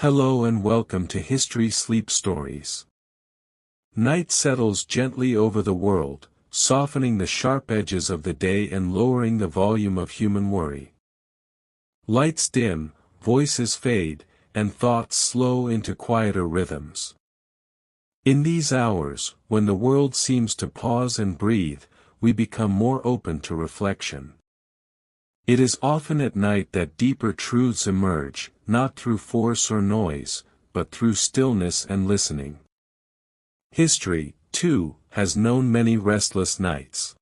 Hello and welcome to History Sleep Stories. Night settles gently over the world, softening the sharp edges of the day and lowering the volume of human worry. Lights dim, voices fade, and thoughts slow into quieter rhythms. In these hours, when the world seems to pause and breathe, we become more open to reflection. It is often at night that deeper truths emerge, not through force or noise, but through stillness and listening. History, too, has known many restless nights.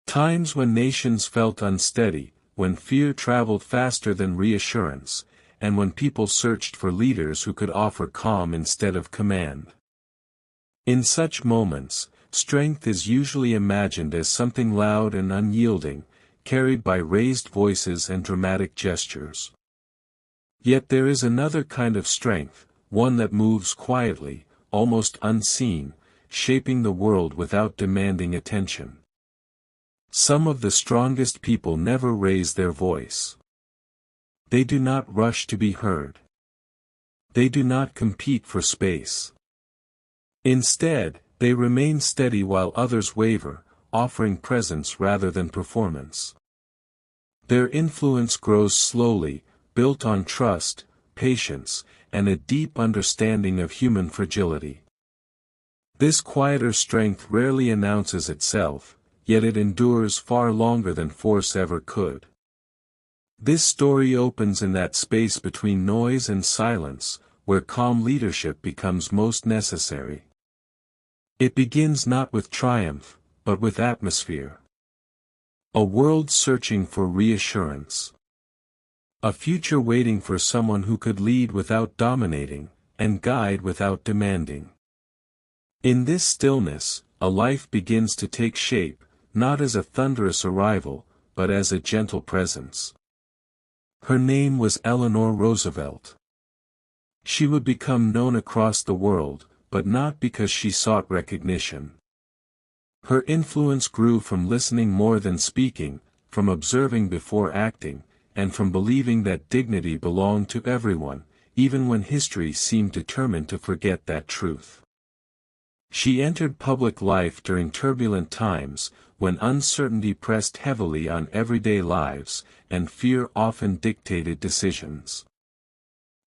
Times when nations felt unsteady, when fear traveled faster than reassurance, and when people searched for leaders who could offer calm instead of command. In such moments, strength is usually imagined as something loud and unyielding, carried by raised voices and dramatic gestures. Yet there is another kind of strength, one that moves quietly, almost unseen, shaping the world without demanding attention. Some of the strongest people never raise their voice. They do not rush to be heard. They do not compete for space. Instead, they remain steady while others waver, offering presence rather than performance. Their influence grows slowly, built on trust, patience, and a deep understanding of human fragility. This quieter strength rarely announces itself, yet it endures far longer than force ever could. This story opens in that space between noise and silence, where calm leadership becomes most necessary. It begins not with triumph, but with atmosphere. A world searching for reassurance. A future waiting for someone who could lead without dominating, and guide without demanding. In this stillness, a life begins to take shape, not as a thunderous arrival, but as a gentle presence. Her name was Eleanor Roosevelt. She would become known across the world, but not because she sought recognition. Her influence grew from listening more than speaking, from observing before acting, and from believing that dignity belonged to everyone, even when history seemed determined to forget that truth. She entered public life during turbulent times, when uncertainty pressed heavily on everyday lives, and fear often dictated decisions.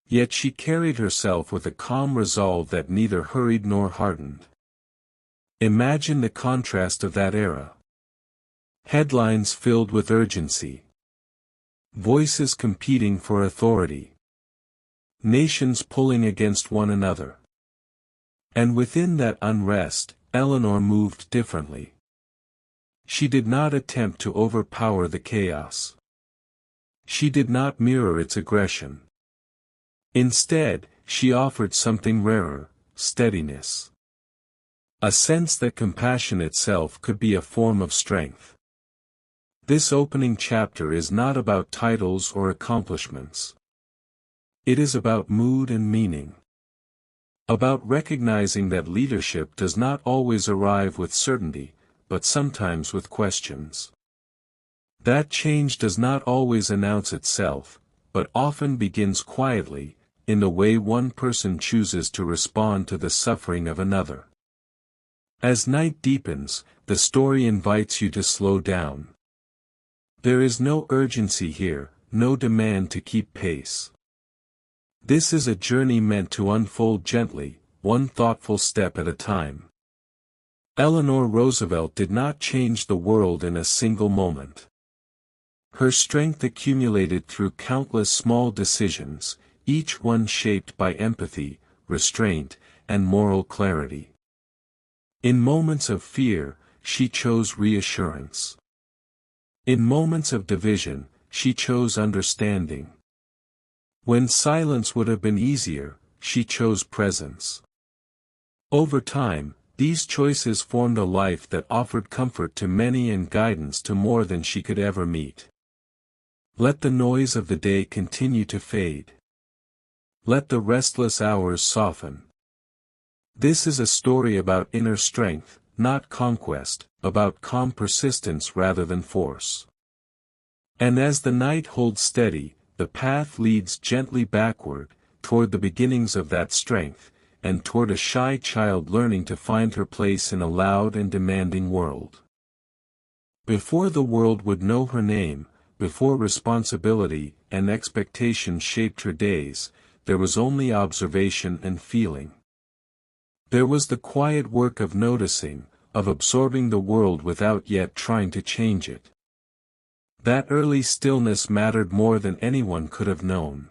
Yet she carried herself with a calm resolve that neither hurried nor hardened. Imagine the contrast of that era. Headlines filled with urgency. Voices competing for authority. Nations pulling against one another. And within that unrest, Eleanor moved differently. She did not attempt to overpower the chaos. She did not mirror its aggression. Instead, she offered something rarer, steadiness. A sense that compassion itself could be a form of strength. This opening chapter is not about titles or accomplishments. It is about mood and meaning. About recognizing that leadership does not always arrive with certainty, but sometimes with questions. That change does not always announce itself, but often begins quietly, in the way one person chooses to respond to the suffering of another. As night deepens, the story invites you to slow down. There is no urgency here, no demand to keep pace. This is a journey meant to unfold gently, one thoughtful step at a time. Eleanor Roosevelt did not change the world in a single moment. Her strength accumulated through countless small decisions, each one shaped by empathy, restraint, and moral clarity. In moments of fear, she chose reassurance. In moments of division, she chose understanding. When silence would have been easier, she chose presence. Over time, these choices formed a life that offered comfort to many and guidance to more than she could ever meet. Let the noise of the day continue to fade. Let the restless hours soften. This is a story about inner strength, not conquest, about calm persistence rather than force. And as the night holds steady, the path leads gently backward, toward the beginnings of that strength, and toward a shy child learning to find her place in a loud and demanding world. Before the world would know her name, before responsibility and expectation shaped her days, there was only observation and feeling. There was the quiet work of noticing, of absorbing the world without yet trying to change it. That early stillness mattered more than anyone could have known.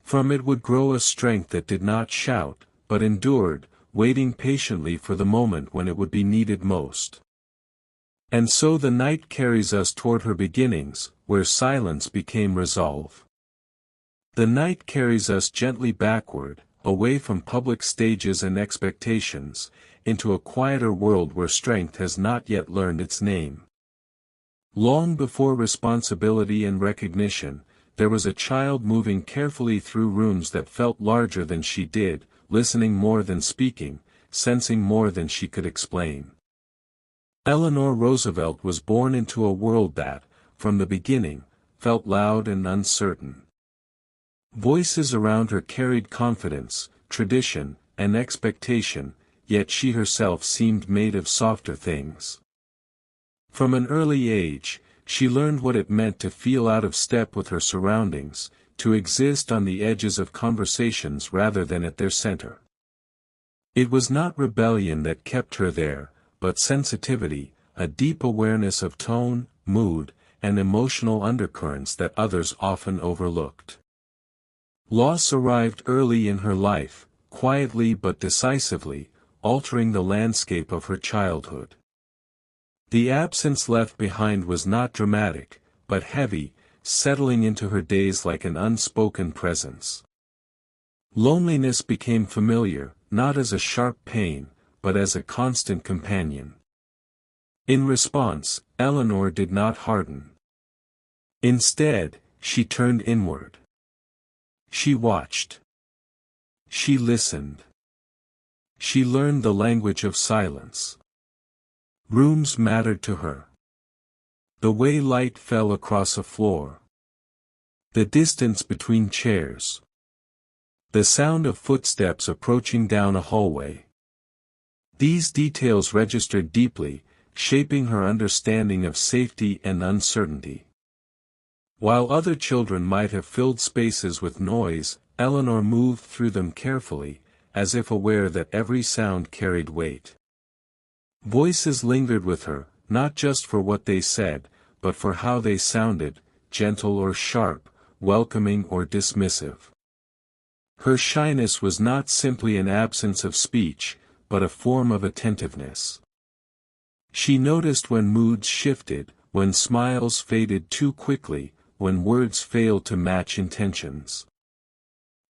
From it would grow a strength that did not shout, but endured, waiting patiently for the moment when it would be needed most. And so the night carries us toward her beginnings, where silence became resolve. The night carries us gently backward, away from public stages and expectations, into a quieter world where strength has not yet learned its name. Long before responsibility and recognition, there was a child moving carefully through rooms that felt larger than she did, listening more than speaking, sensing more than she could explain. Eleanor Roosevelt was born into a world that, from the beginning, felt loud and uncertain. Voices around her carried confidence, tradition, and expectation, yet she herself seemed made of softer things. From an early age, she learned what it meant to feel out of step with her surroundings, to exist on the edges of conversations rather than at their center. It was not rebellion that kept her there, but sensitivity, a deep awareness of tone, mood, and emotional undercurrents that others often overlooked. Loss arrived early in her life, quietly but decisively, altering the landscape of her childhood. The absence left behind was not dramatic, but heavy, settling into her days like an unspoken presence. Loneliness became familiar, not as a sharp pain, but as a constant companion. In response, Eleanor did not harden. Instead, she turned inward. She watched. She listened. She learned the language of silence. Rooms mattered to her. The way light fell across a floor. The distance between chairs. The sound of footsteps approaching down a hallway. These details registered deeply, shaping her understanding of safety and uncertainty. While other children might have filled spaces with noise, Eleanor moved through them carefully, as if aware that every sound carried weight. Voices lingered with her, not just for what they said, but for how they sounded, gentle or sharp, welcoming or dismissive. Her shyness was not simply an absence of speech, but a form of attentiveness. She noticed when moods shifted, when smiles faded too quickly, when words failed to match intentions.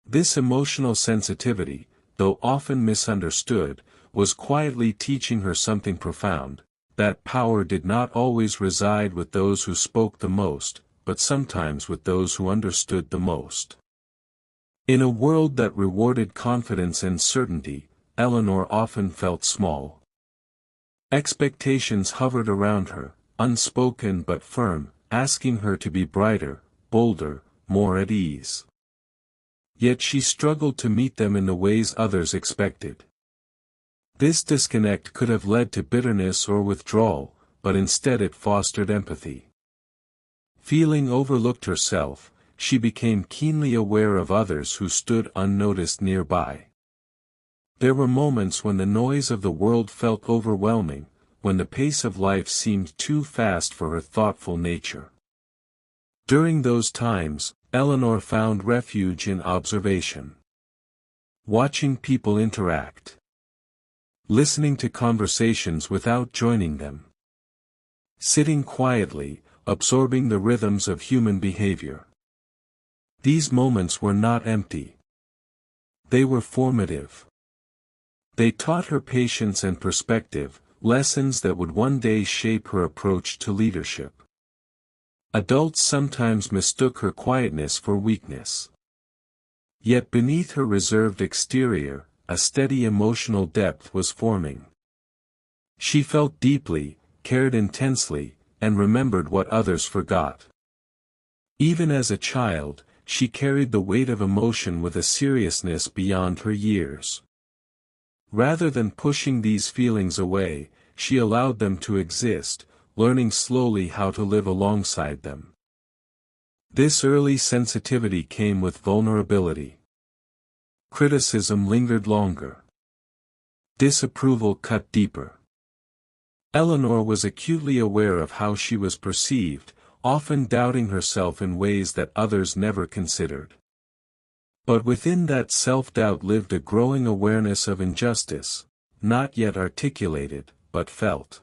This emotional sensitivity, though often misunderstood, was quietly teaching her something profound, that power did not always reside with those who spoke the most, but sometimes with those who understood the most. In a world that rewarded confidence and certainty, Eleanor often felt small. Expectations hovered around her, unspoken but firm, asking her to be brighter, bolder, more at ease. Yet she struggled to meet them in the ways others expected. This disconnect could have led to bitterness or withdrawal, but instead it fostered empathy. Feeling overlooked herself, she became keenly aware of others who stood unnoticed nearby. There were moments when the noise of the world felt overwhelming, when the pace of life seemed too fast for her thoughtful nature. During those times, Eleanor found refuge in observation. Watching people interact. Listening to conversations without joining them. Sitting quietly, absorbing the rhythms of human behavior. These moments were not empty. They were formative. They taught her patience and perspective, lessons that would one day shape her approach to leadership. Adults sometimes mistook her quietness for weakness. Yet beneath her reserved exterior, a steady emotional depth was forming. She felt deeply, cared intensely, and remembered what others forgot. Even as a child, she carried the weight of emotion with a seriousness beyond her years. Rather than pushing these feelings away, she allowed them to exist, learning slowly how to live alongside them. This early sensitivity came with vulnerability. Criticism lingered longer. Disapproval cut deeper. Eleanor was acutely aware of how she was perceived, often doubting herself in ways that others never considered. But within that self-doubt lived a growing awareness of injustice, not yet articulated, but felt.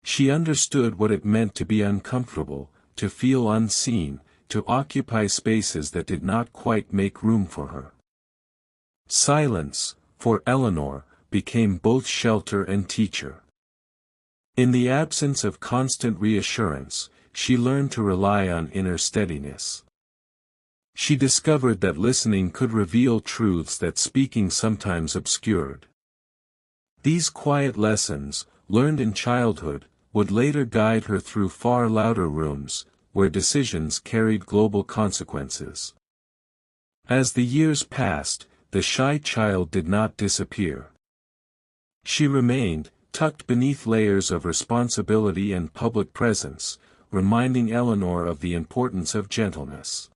She understood what it meant to be uncomfortable, to feel unseen, to occupy spaces that did not quite make room for her. Silence, for Eleanor, became both shelter and teacher. In the absence of constant reassurance, she learned to rely on inner steadiness. She discovered that listening could reveal truths that speaking sometimes obscured. These quiet lessons, learned in childhood, would later guide her through far louder rooms, where decisions carried global consequences. As the years passed, the shy child did not disappear. She remained, tucked beneath layers of responsibility and public presence, reminding Eleanor of the importance of gentleness.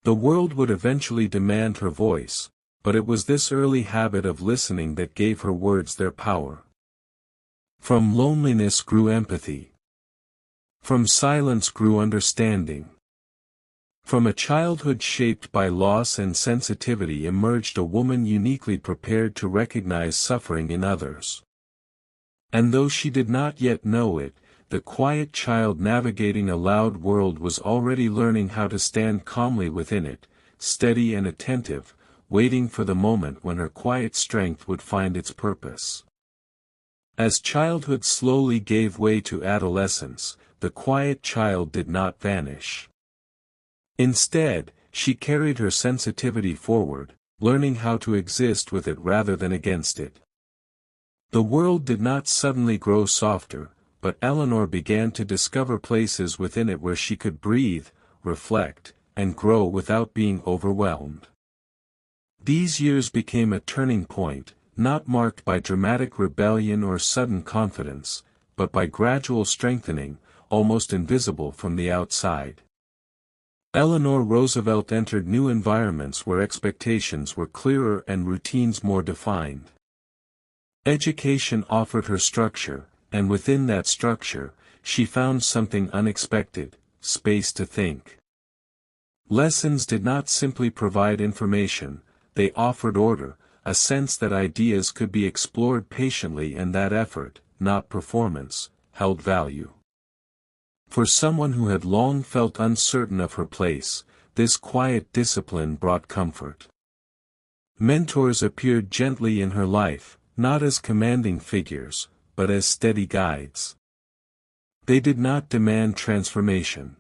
The world would eventually demand her voice, but it was this early habit of listening that gave her words their power. From loneliness grew empathy. From silence grew understanding. From a childhood shaped by loss and sensitivity emerged a woman uniquely prepared to recognize suffering in others. And though she did not yet know it, the quiet child navigating a loud world was already learning how to stand calmly within it, steady and attentive, waiting for the moment when her quiet strength would find its purpose. As childhood slowly gave way to adolescence, the quiet child did not vanish. Instead, she carried her sensitivity forward, learning how to exist with it rather than against it. The world did not suddenly grow softer, but Eleanor began to discover places within it where she could breathe, reflect, and grow without being overwhelmed. These years became a turning point, not marked by dramatic rebellion or sudden confidence, but by gradual strengthening, almost invisible from the outside. Eleanor Roosevelt entered new environments where expectations were clearer and routines more defined. Education offered her structure, and within that structure, she found something unexpected: space to think. Lessons did not simply provide information, they offered order, a sense that ideas could be explored patiently and that effort, not performance, held value. For someone who had long felt uncertain of her place, this quiet discipline brought comfort. Mentors appeared gently in her life, not as commanding figures, but as steady guides. They did not demand transformation.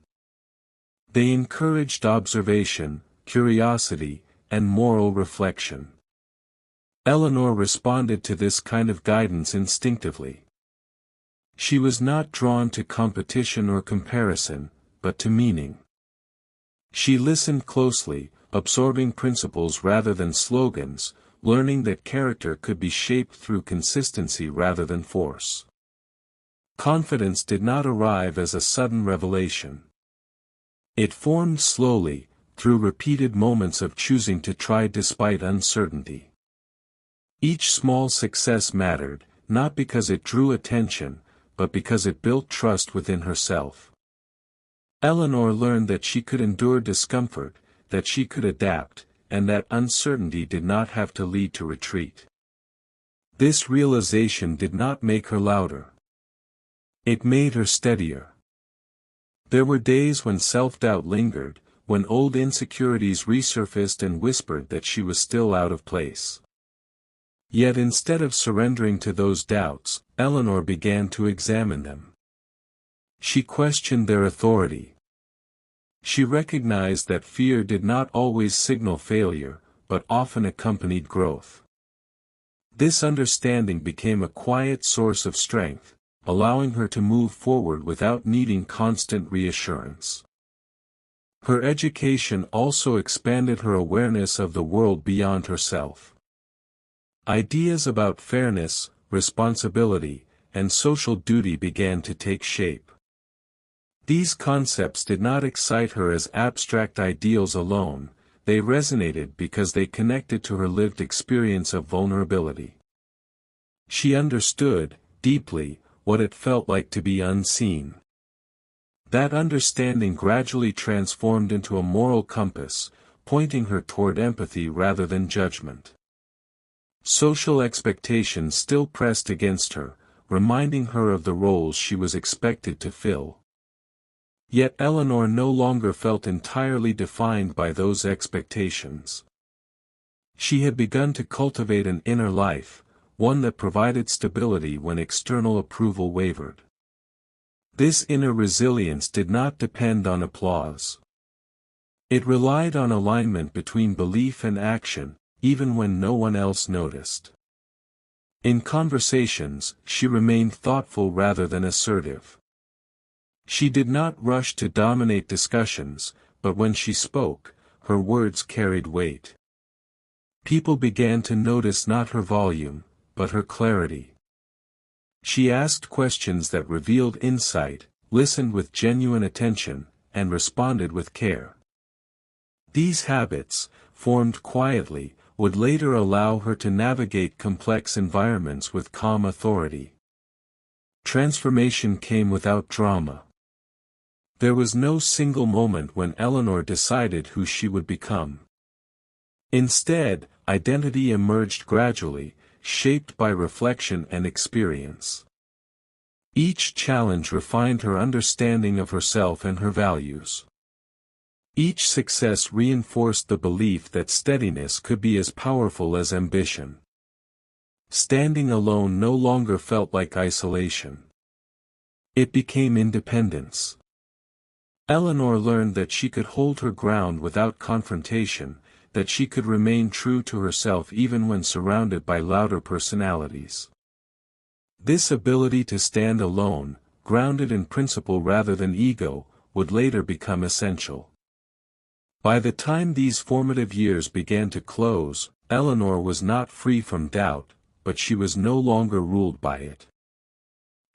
They encouraged observation, curiosity, and moral reflection. Eleanor responded to this kind of guidance instinctively. She was not drawn to competition or comparison, but to meaning. She listened closely, absorbing principles rather than slogans, learning that character could be shaped through consistency rather than force. Confidence did not arrive as a sudden revelation. It formed slowly, through repeated moments of choosing to try despite uncertainty. Each small success mattered, not because it drew attention, but because it built trust within herself. Eleanor learned that she could endure discomfort, that she could adapt, and that uncertainty did not have to lead to retreat. This realization did not make her louder. It made her steadier. There were days when self-doubt lingered, when old insecurities resurfaced and whispered that she was still out of place. Yet instead of surrendering to those doubts, Eleanor began to examine them. She questioned their authority. She recognized that fear did not always signal failure, but often accompanied growth. This understanding became a quiet source of strength, allowing her to move forward without needing constant reassurance. Her education also expanded her awareness of the world beyond herself. Ideas about fairness, responsibility, and social duty began to take shape. These concepts did not excite her as abstract ideals alone, they resonated because they connected to her lived experience of vulnerability. She understood, deeply, what it felt like to be unseen. That understanding gradually transformed into a moral compass, pointing her toward empathy rather than judgment. Social expectations still pressed against her, reminding her of the roles she was expected to fill. Yet Eleanor no longer felt entirely defined by those expectations. She had begun to cultivate an inner life, one that provided stability when external approval wavered. This inner resilience did not depend on applause. It relied on alignment between belief and action, even when no one else noticed. In conversations, she remained thoughtful rather than assertive. She did not rush to dominate discussions, but when she spoke, her words carried weight. People began to notice not her volume, but her clarity. She asked questions that revealed insight, listened with genuine attention, and responded with care. These habits, formed quietly, would later allow her to navigate complex environments with calm authority. Transformation came without drama. There was no single moment when Eleanor decided who she would become. Instead, identity emerged gradually, shaped by reflection and experience. Each challenge refined her understanding of herself and her values. Each success reinforced the belief that steadiness could be as powerful as ambition. Standing alone no longer felt like isolation. It became independence. Eleanor learned that she could hold her ground without confrontation, that she could remain true to herself even when surrounded by louder personalities. This ability to stand alone, grounded in principle rather than ego, would later become essential. By the time these formative years began to close, Eleanor was not free from doubt, but she was no longer ruled by it.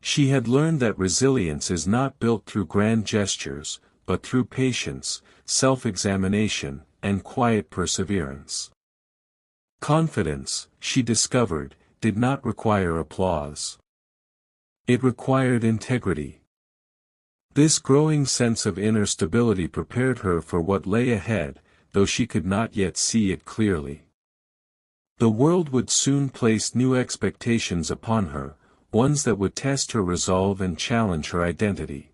She had learned that resilience is not built through grand gestures, but through patience, self-examination, and quiet perseverance. Confidence, she discovered, did not require applause. It required integrity. This growing sense of inner stability prepared her for what lay ahead, though she could not yet see it clearly. The world would soon place new expectations upon her, ones that would test her resolve and challenge her identity.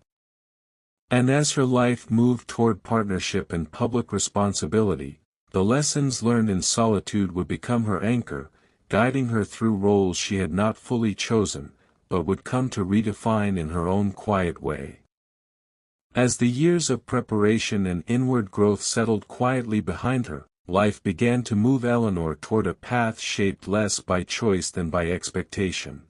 And as her life moved toward partnership and public responsibility, the lessons learned in solitude would become her anchor, guiding her through roles she had not fully chosen, but would come to redefine in her own quiet way. As the years of preparation and inward growth settled quietly behind her, life began to move Eleanor toward a path shaped less by choice than by expectation.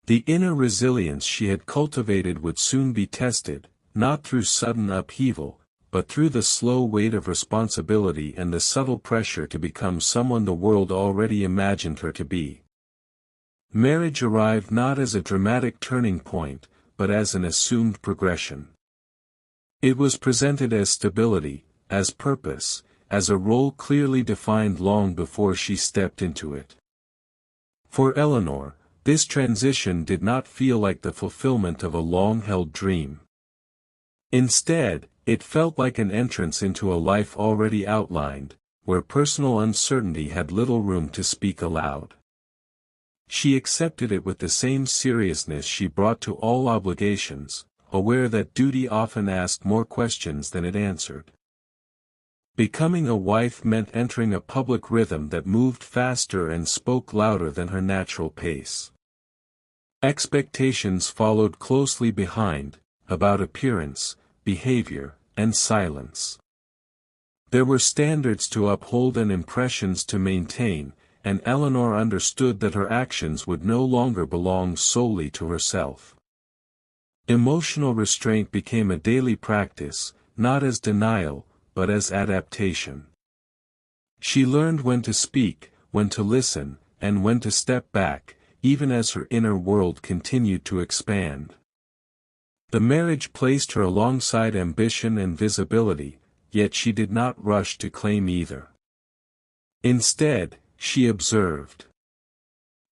The inner resilience she had cultivated would soon be tested, not through sudden upheaval, but through the slow weight of responsibility and the subtle pressure to become someone the world already imagined her to be. Marriage arrived not as a dramatic turning point, but as an assumed progression. It was presented as stability, as purpose, as a role clearly defined long before she stepped into it. For Eleanor, this transition did not feel like the fulfillment of a long-held dream. Instead, it felt like an entrance into a life already outlined, where personal uncertainty had little room to speak aloud. She accepted it with the same seriousness she brought to all obligations, aware that duty often asked more questions than it answered. Becoming a wife meant entering a public rhythm that moved faster and spoke louder than her natural pace. Expectations followed closely behind, about appearance, behavior, and silence. There were standards to uphold and impressions to maintain, and Eleanor understood that her actions would no longer belong solely to herself. Emotional restraint became a daily practice, not as denial, but as adaptation. She learned when to speak, when to listen, and when to step back, even as her inner world continued to expand. The marriage placed her alongside ambition and visibility, yet she did not rush to claim either. Instead, she observed.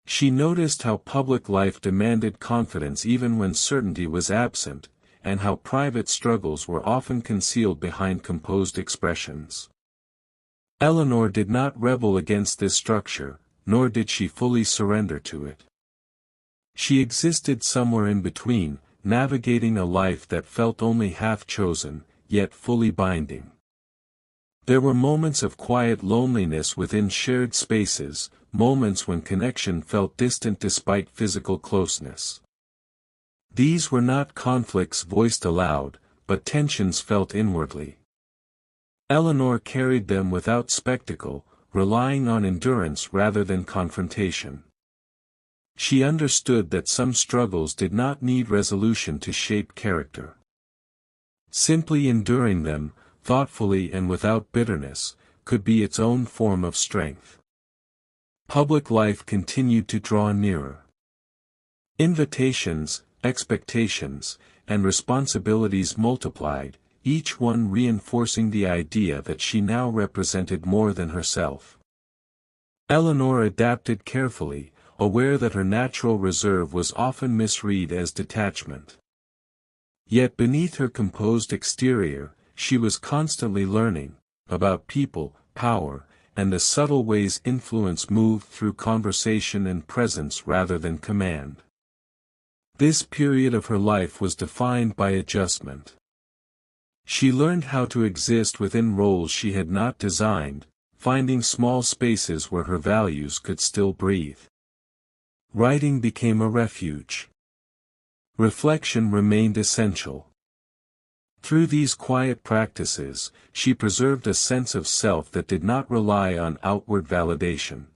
She noticed how public life demanded confidence even when certainty was absent, and how private struggles were often concealed behind composed expressions. Eleanor did not rebel against this structure, nor did she fully surrender to it. She existed somewhere in between, navigating a life that felt only half chosen, yet fully binding. There were moments of quiet loneliness within shared spaces, moments when connection felt distant despite physical closeness. These were not conflicts voiced aloud, but tensions felt inwardly. Eleanor carried them without spectacle, relying on endurance rather than confrontation. She understood that some struggles did not need resolution to shape character. Simply enduring them, thoughtfully and without bitterness, could be its own form of strength. Public life continued to draw nearer. Invitations, expectations, and responsibilities multiplied, each one reinforcing the idea that she now represented more than herself. Eleanor adapted carefully, aware that her natural reserve was often misread as detachment. Yet beneath her composed exterior, she was constantly learning about people, power, and the subtle ways influence moved through conversation and presence rather than command. This period of her life was defined by adjustment. She learned how to exist within roles she had not designed, finding small spaces where her values could still breathe. Writing became a refuge. Reflection remained essential. Through these quiet practices, she preserved a sense of self that did not rely on outward validation.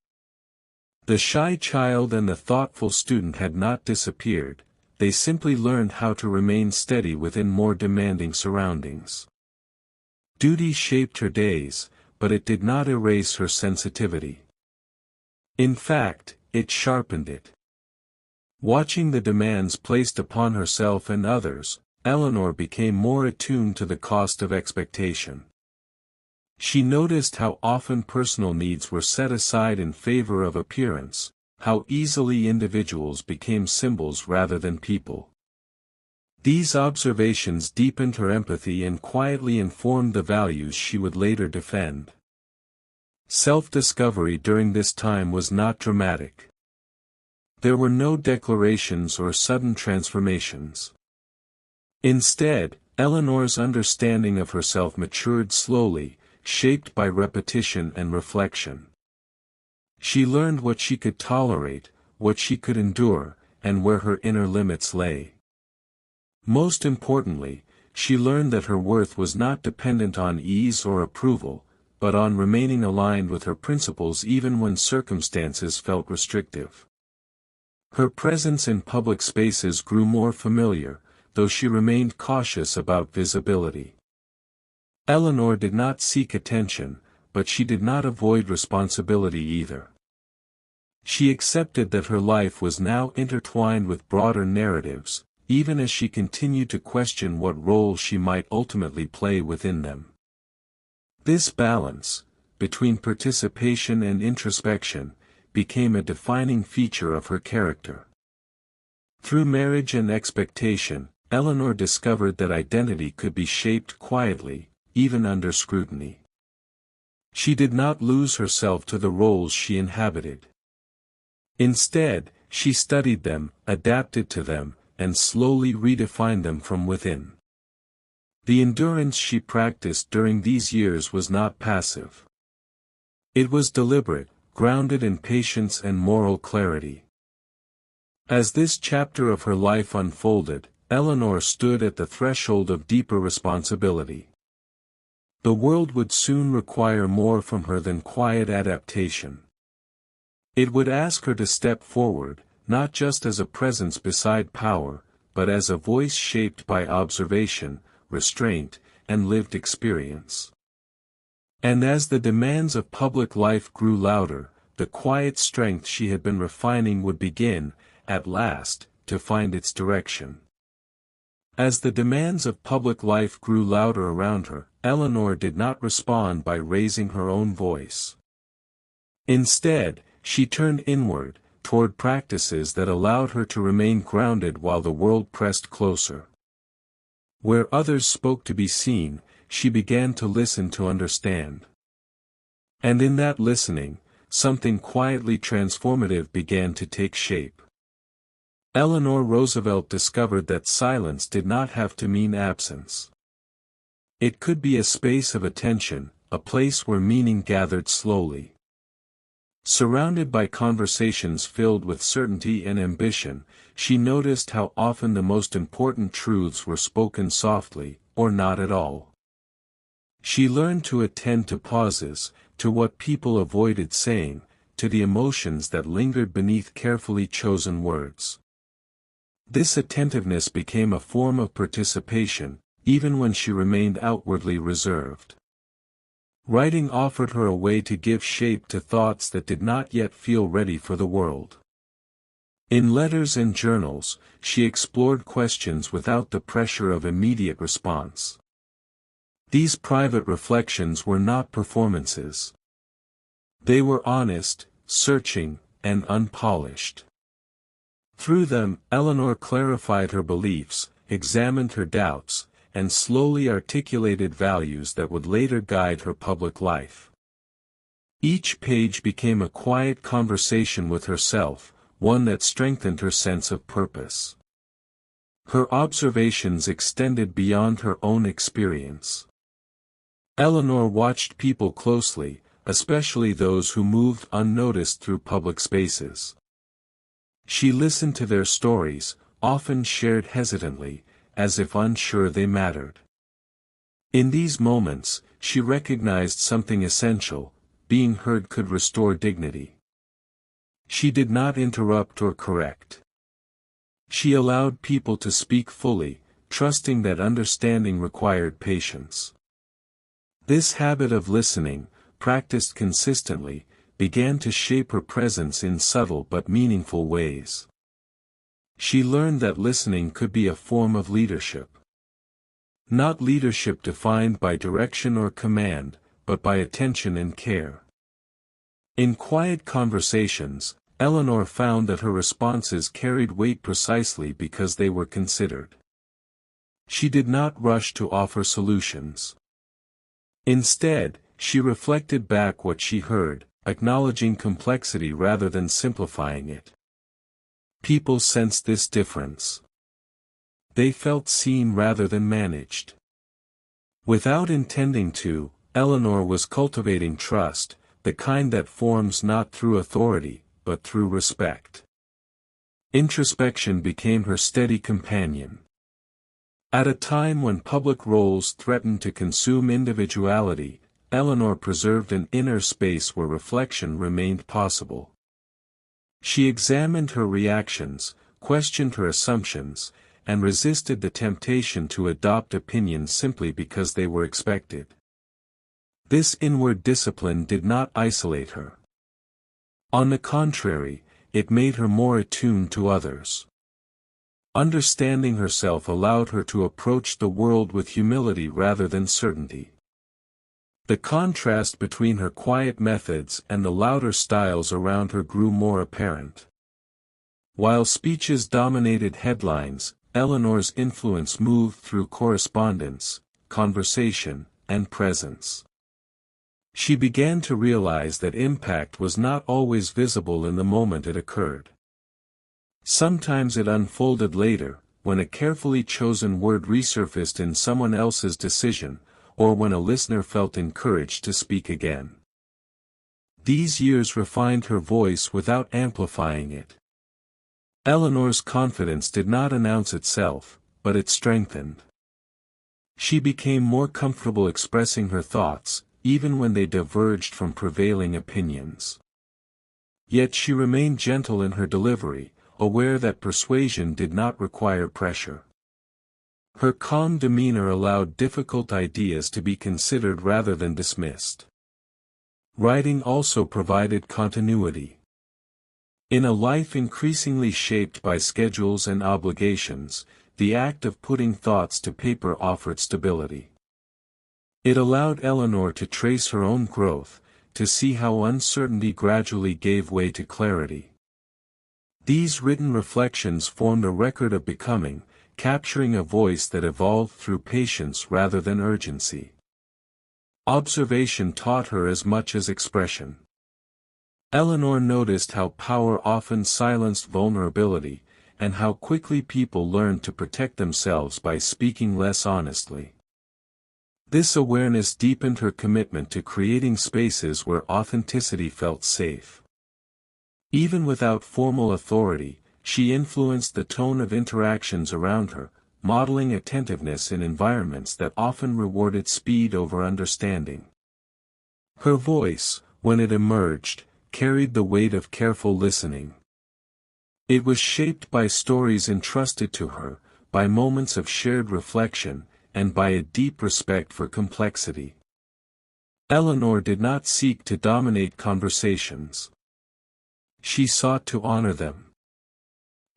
The shy child and the thoughtful student had not disappeared, they simply learned how to remain steady within more demanding surroundings. Duty shaped her days, but it did not erase her sensitivity. In fact, it sharpened it. Watching the demands placed upon herself and others, Eleanor became more attuned to the cost of expectation. She noticed how often personal needs were set aside in favor of appearance, how easily individuals became symbols rather than people. These observations deepened her empathy and quietly informed the values she would later defend. Self-discovery during this time was not dramatic. There were no declarations or sudden transformations. Instead, Eleanor's understanding of herself matured slowly, shaped by repetition and reflection. She learned what she could tolerate, what she could endure, and where her inner limits lay. Most importantly, she learned that her worth was not dependent on ease or approval, but on remaining aligned with her principles even when circumstances felt restrictive. Her presence in public spaces grew more familiar, though she remained cautious about visibility. Eleanor did not seek attention, but she did not avoid responsibility either. She accepted that her life was now intertwined with broader narratives, even as she continued to question what role she might ultimately play within them. This balance, between participation and introspection, became a defining feature of her character. Through marriage and expectation, Eleanor discovered that identity could be shaped quietly, even under scrutiny. She did not lose herself to the roles she inhabited. Instead, she studied them, adapted to them, and slowly redefined them from within. The endurance she practiced during these years was not passive. It was deliberate, grounded in patience and moral clarity. As this chapter of her life unfolded, Eleanor stood at the threshold of deeper responsibility. The world would soon require more from her than quiet adaptation. It would ask her to step forward, not just as a presence beside power, but as a voice shaped by observation, restraint, and lived experience. And as the demands of public life grew louder, the quiet strength she had been refining would begin, at last, to find its direction. As the demands of public life grew louder around her, Eleanor did not respond by raising her own voice. Instead, she turned inward, toward practices that allowed her to remain grounded while the world pressed closer. Where others spoke to be seen, she began to listen to understand. And in that listening, something quietly transformative began to take shape. Eleanor Roosevelt discovered that silence did not have to mean absence. It could be a space of attention, a place where meaning gathered slowly. Surrounded by conversations filled with certainty and ambition, she noticed how often the most important truths were spoken softly, or not at all. She learned to attend to pauses, to what people avoided saying, to the emotions that lingered beneath carefully chosen words. This attentiveness became a form of participation, even when she remained outwardly reserved. Writing offered her a way to give shape to thoughts that did not yet feel ready for the world. In letters and journals, she explored questions without the pressure of immediate response. These private reflections were not performances. They were honest, searching, and unpolished. Through them, Eleanor clarified her beliefs, examined her doubts, and slowly articulated values that would later guide her public life. Each page became a quiet conversation with herself, one that strengthened her sense of purpose. Her observations extended beyond her own experience. Eleanor watched people closely, especially those who moved unnoticed through public spaces. She listened to their stories, often shared hesitantly, as if unsure they mattered. In these moments, she recognized something essential: being heard could restore dignity. She did not interrupt or correct. She allowed people to speak fully, trusting that understanding required patience. This habit of listening, practiced consistently, began to shape her presence in subtle but meaningful ways. She learned that listening could be a form of leadership. Not leadership defined by direction or command, but by attention and care. In quiet conversations, Eleanor found that her responses carried weight precisely because they were considered. She did not rush to offer solutions. Instead, she reflected back what she heard, acknowledging complexity rather than simplifying it. People sensed this difference. They felt seen rather than managed. Without intending to, Eleanor was cultivating trust, the kind that forms not through authority, but through respect. Introspection became her steady companion. At a time when public roles threatened to consume individuality, Eleanor preserved an inner space where reflection remained possible. She examined her reactions, questioned her assumptions, and resisted the temptation to adopt opinions simply because they were expected. This inward discipline did not isolate her. On the contrary, it made her more attuned to others. Understanding herself allowed her to approach the world with humility rather than certainty. The contrast between her quiet methods and the louder styles around her grew more apparent. While speeches dominated headlines, Eleanor's influence moved through correspondence, conversation, and presence. She began to realize that impact was not always visible in the moment it occurred. Sometimes it unfolded later, when a carefully chosen word resurfaced in someone else's decision, or when a listener felt encouraged to speak again. These years refined her voice without amplifying it. Eleanor's confidence did not announce itself, but it strengthened. She became more comfortable expressing her thoughts, even when they diverged from prevailing opinions. Yet she remained gentle in her delivery, aware that persuasion did not require pressure. Her calm demeanor allowed difficult ideas to be considered rather than dismissed. Writing also provided continuity. In a life increasingly shaped by schedules and obligations, the act of putting thoughts to paper offered stability. It allowed Eleanor to trace her own growth, to see how uncertainty gradually gave way to clarity. These written reflections formed a record of becoming, capturing a voice that evolved through patience rather than urgency. Observation taught her as much as expression. Eleanor noticed how power often silenced vulnerability, and how quickly people learned to protect themselves by speaking less honestly. This awareness deepened her commitment to creating spaces where authenticity felt safe. Even without formal authority, she influenced the tone of interactions around her, modeling attentiveness in environments that often rewarded speed over understanding. Her voice, when it emerged, carried the weight of careful listening. It was shaped by stories entrusted to her, by moments of shared reflection, and by a deep respect for complexity. Eleanor did not seek to dominate conversations. She sought to honor them.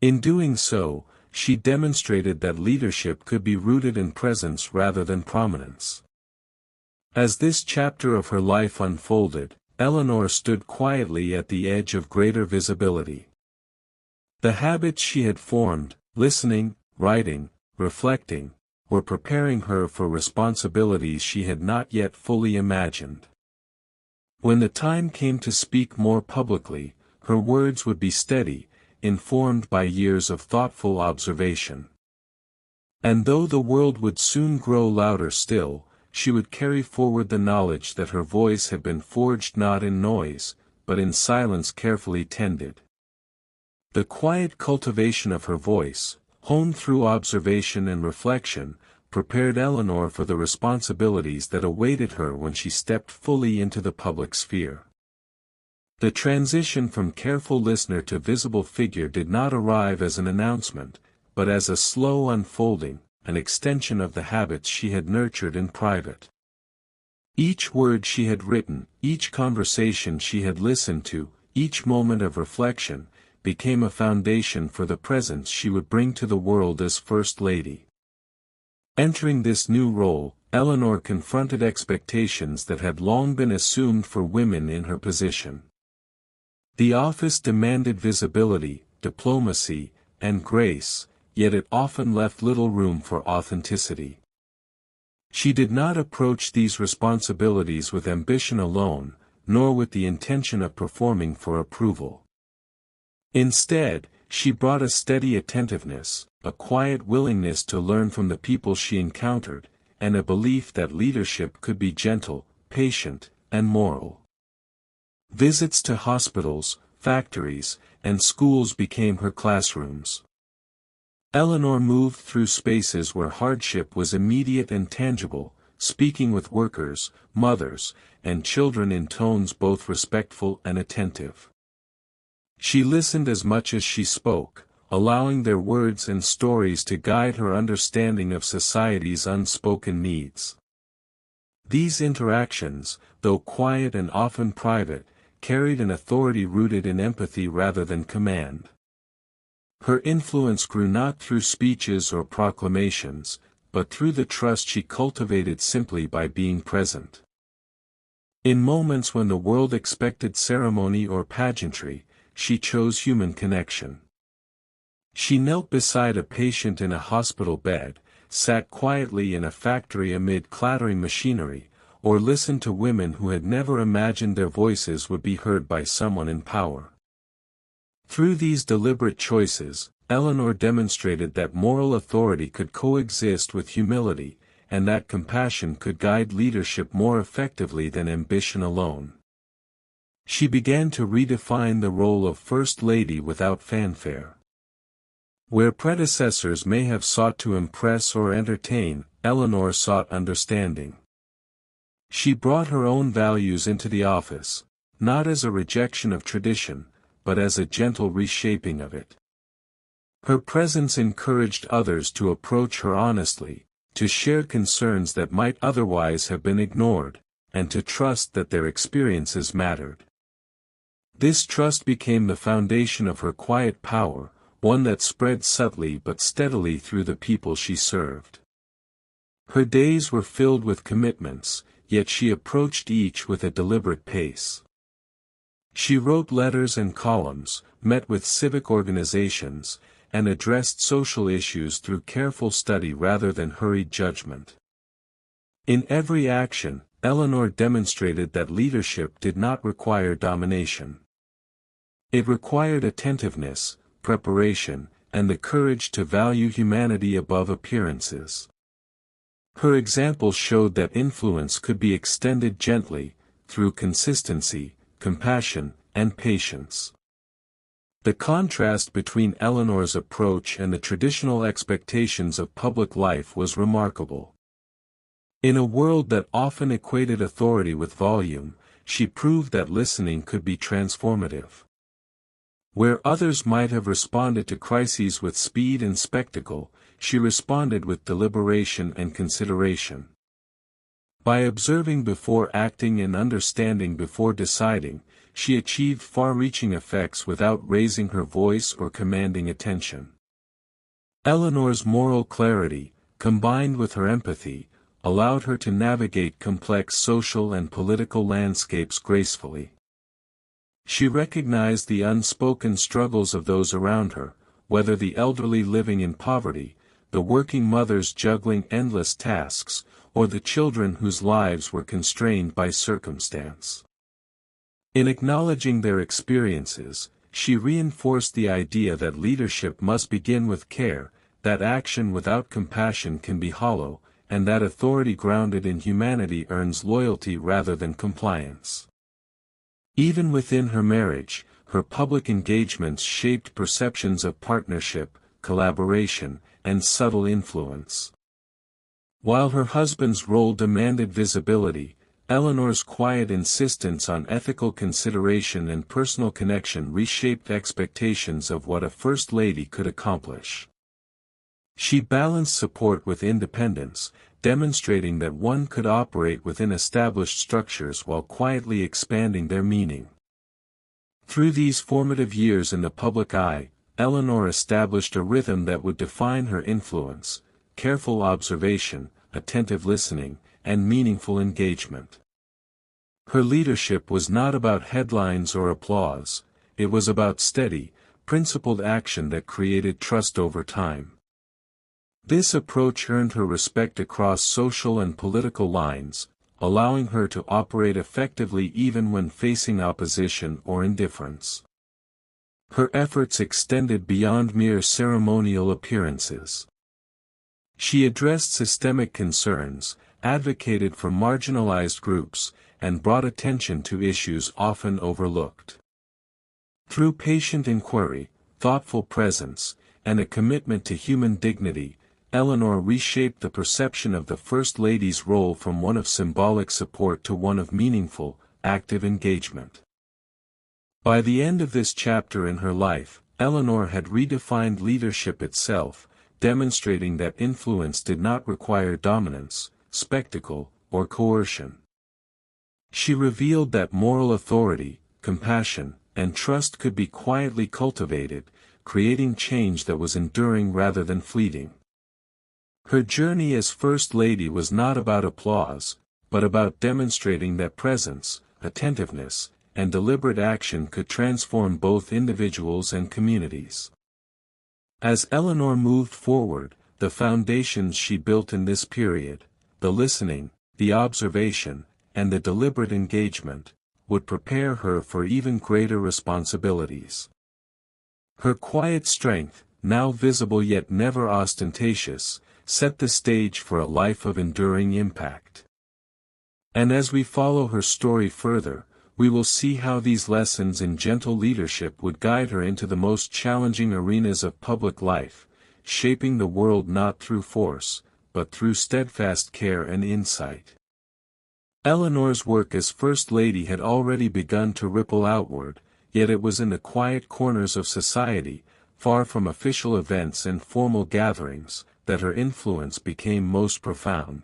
In doing so, she demonstrated that leadership could be rooted in presence rather than prominence. As this chapter of her life unfolded, Eleanor stood quietly at the edge of greater visibility. The habits she had formed, listening, writing, reflecting, were preparing her for responsibilities she had not yet fully imagined. When the time came to speak more publicly, her words would be steady, informed by years of thoughtful observation. And though the world would soon grow louder still, she would carry forward the knowledge that her voice had been forged not in noise, but in silence carefully tended. The quiet cultivation of her voice, honed through observation and reflection, prepared Eleanor for the responsibilities that awaited her when she stepped fully into the public sphere. The transition from careful listener to visible figure did not arrive as an announcement, but as a slow unfolding, an extension of the habits she had nurtured in private. Each word she had written, each conversation she had listened to, each moment of reflection, became a foundation for the presence she would bring to the world as First Lady. Entering this new role, Eleanor confronted expectations that had long been assumed for women in her position. The office demanded visibility, diplomacy, and grace, yet it often left little room for authenticity. She did not approach these responsibilities with ambition alone, nor with the intention of performing for approval. Instead, she brought a steady attentiveness, a quiet willingness to learn from the people she encountered, and a belief that leadership could be gentle, patient, and moral. Visits to hospitals, factories, and schools became her classrooms. Eleanor moved through spaces where hardship was immediate and tangible, speaking with workers, mothers, and children in tones both respectful and attentive. She listened as much as she spoke, allowing their words and stories to guide her understanding of society's unspoken needs. These interactions, though quiet and often private, carried an authority rooted in empathy rather than command. Her influence grew not through speeches or proclamations, but through the trust she cultivated simply by being present. In moments when the world expected ceremony or pageantry, she chose human connection. She knelt beside a patient in a hospital bed, sat quietly in a factory amid clattering machinery, or listened to women who had never imagined their voices would be heard by someone in power. Through these deliberate choices, Eleanor demonstrated that moral authority could coexist with humility, and that compassion could guide leadership more effectively than ambition alone. She began to redefine the role of First Lady without fanfare. Where predecessors may have sought to impress or entertain, Eleanor sought understanding. She brought her own values into the office, not as a rejection of tradition, but as a gentle reshaping of it. Her presence encouraged others to approach her honestly, to share concerns that might otherwise have been ignored, and to trust that their experiences mattered. This trust became the foundation of her quiet power, one that spread subtly but steadily through the people she served. Her days were filled with commitments, yet she approached each with a deliberate pace. She wrote letters and columns, met with civic organizations, and addressed social issues through careful study rather than hurried judgment. In every action, Eleanor demonstrated that leadership did not require domination. It required attentiveness, preparation, and the courage to value humanity above appearances. Her example showed that influence could be extended gently, through consistency, compassion, and patience. The contrast between Eleanor's approach and the traditional expectations of public life was remarkable. In a world that often equated authority with volume, she proved that listening could be transformative. Where others might have responded to crises with speed and spectacle, she responded with deliberation and consideration. By observing before acting and understanding before deciding, she achieved far-reaching effects without raising her voice or commanding attention. Eleanor's moral clarity, combined with her empathy, allowed her to navigate complex social and political landscapes gracefully. She recognized the unspoken struggles of those around her, whether the elderly living in poverty, the working mothers juggling endless tasks, or the children whose lives were constrained by circumstance. In acknowledging their experiences, she reinforced the idea that leadership must begin with care, that action without compassion can be hollow, and that authority grounded in humanity earns loyalty rather than compliance. Even within her marriage, her public engagements shaped perceptions of partnership, collaboration, and subtle influence. While her husband's role demanded visibility, Eleanor's quiet insistence on ethical consideration and personal connection reshaped expectations of what a First Lady could accomplish. She balanced support with independence, demonstrating that one could operate within established structures while quietly expanding their meaning. Through these formative years in the public eye, Eleanor established a rhythm that would define her influence: careful observation, attentive listening, and meaningful engagement. Her leadership was not about headlines or applause, it was about steady, principled action that created trust over time. This approach earned her respect across social and political lines, allowing her to operate effectively even when facing opposition or indifference. Her efforts extended beyond mere ceremonial appearances. She addressed systemic concerns, advocated for marginalized groups, and brought attention to issues often overlooked. Through patient inquiry, thoughtful presence, and a commitment to human dignity, Eleanor reshaped the perception of the First Lady's role from one of symbolic support to one of meaningful, active engagement. By the end of this chapter in her life, Eleanor had redefined leadership itself, demonstrating that influence did not require dominance, spectacle, or coercion. She revealed that moral authority, compassion, and trust could be quietly cultivated, creating change that was enduring rather than fleeting. Her journey as First Lady was not about applause, but about demonstrating that presence, attentiveness, and deliberate action could transform both individuals and communities. As Eleanor moved forward, the foundations she built in this period, the listening, the observation, and the deliberate engagement, would prepare her for even greater responsibilities. Her quiet strength, now visible yet never ostentatious, set the stage for a life of enduring impact. And as we follow her story further, we will see how these lessons in gentle leadership would guide her into the most challenging arenas of public life, shaping the world not through force, but through steadfast care and insight. Eleanor's work as First Lady had already begun to ripple outward, yet it was in the quiet corners of society, far from official events and formal gatherings, that her influence became most profound.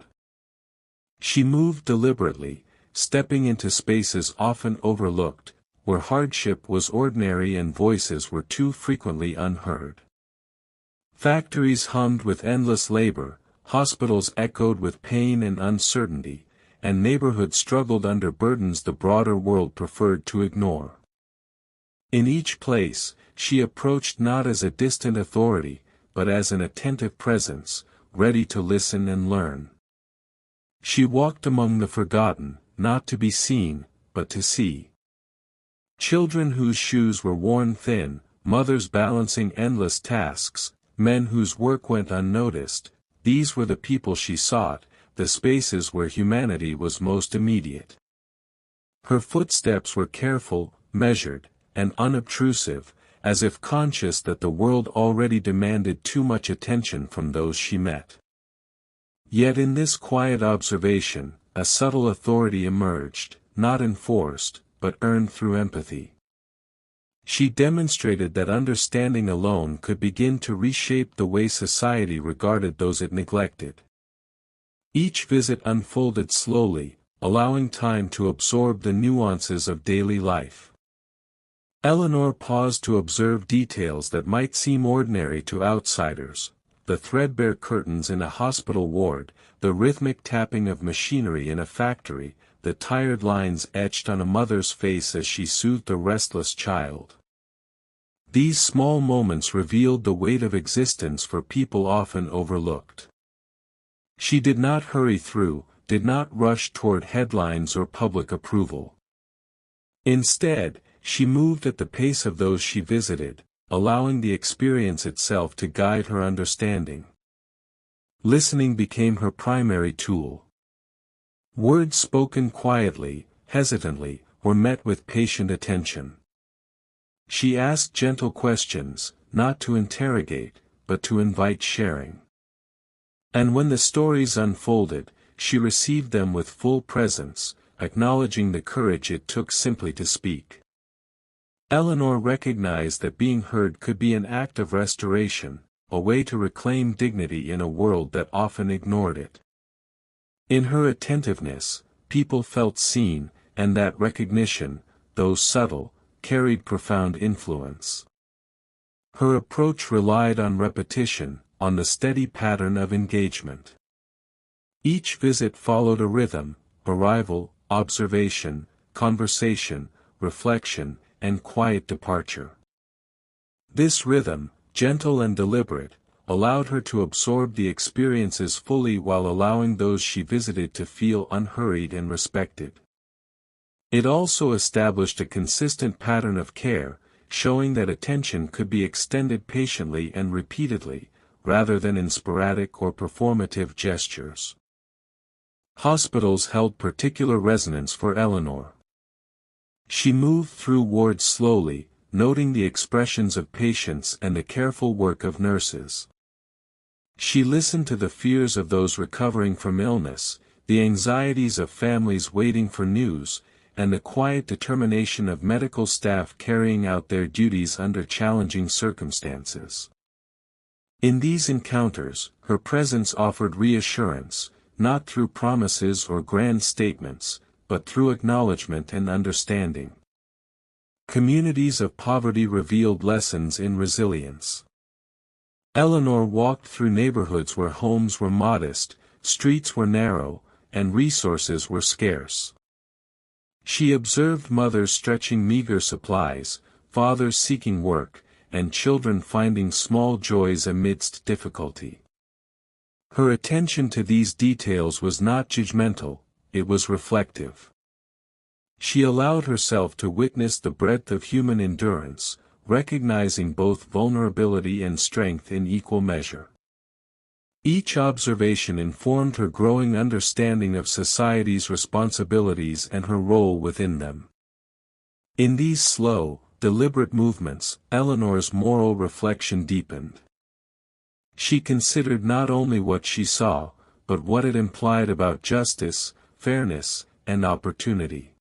She moved deliberately, stepping into spaces often overlooked, where hardship was ordinary and voices were too frequently unheard. Factories hummed with endless labor, hospitals echoed with pain and uncertainty, and neighborhoods struggled under burdens the broader world preferred to ignore. In each place, she approached not as a distant authority, but as an attentive presence, ready to listen and learn. She walked among the forgotten, not to be seen, but to see. Children whose shoes were worn thin, mothers balancing endless tasks, men whose work went unnoticed, these were the people she sought, the spaces where humanity was most immediate. Her footsteps were careful, measured, and unobtrusive, as if conscious that the world already demanded too much attention from those she met. Yet in this quiet observation, a subtle authority emerged, not enforced, but earned through empathy. She demonstrated that understanding alone could begin to reshape the way society regarded those it neglected. Each visit unfolded slowly, allowing time to absorb the nuances of daily life. Eleanor paused to observe details that might seem ordinary to outsiders: the threadbare curtains in a hospital ward, the rhythmic tapping of machinery in a factory, the tired lines etched on a mother's face as she soothed a restless child. These small moments revealed the weight of existence for people often overlooked. She did not hurry through, did not rush toward headlines or public approval. Instead, she moved at the pace of those she visited, allowing the experience itself to guide her understanding. Listening became her primary tool. Words spoken quietly, hesitantly, were met with patient attention. She asked gentle questions, not to interrogate, but to invite sharing. And when the stories unfolded, she received them with full presence, acknowledging the courage it took simply to speak. Eleanor recognized that being heard could be an act of restoration, a way to reclaim dignity in a world that often ignored it. In her attentiveness, people felt seen, and that recognition, though subtle, carried profound influence. Her approach relied on repetition, on the steady pattern of engagement. Each visit followed a rhythm: arrival, observation, conversation, reflection, and quiet departure. This rhythm, gentle and deliberate, allowed her to absorb the experiences fully while allowing those she visited to feel unhurried and respected. It also established a consistent pattern of care, showing that attention could be extended patiently and repeatedly, rather than in sporadic or performative gestures. Hospitals held particular resonance for Eleanor. She moved through wards slowly, noting the expressions of patients and the careful work of nurses. She listened to the fears of those recovering from illness, the anxieties of families waiting for news, and the quiet determination of medical staff carrying out their duties under challenging circumstances. In these encounters, her presence offered reassurance, not through promises or grand statements, but through acknowledgement and understanding. Communities of poverty revealed lessons in resilience. Eleanor walked through neighborhoods where homes were modest, streets were narrow, and resources were scarce. She observed mothers stretching meager supplies, fathers seeking work, and children finding small joys amidst difficulty. Her attention to these details was not judgmental, it was reflective. She allowed herself to witness the breadth of human endurance, recognizing both vulnerability and strength in equal measure. Each observation informed her growing understanding of society's responsibilities and her role within them. In these slow, deliberate movements, Eleanor's moral reflection deepened. She considered not only what she saw, but what it implied about justice, fairness, and opportunity.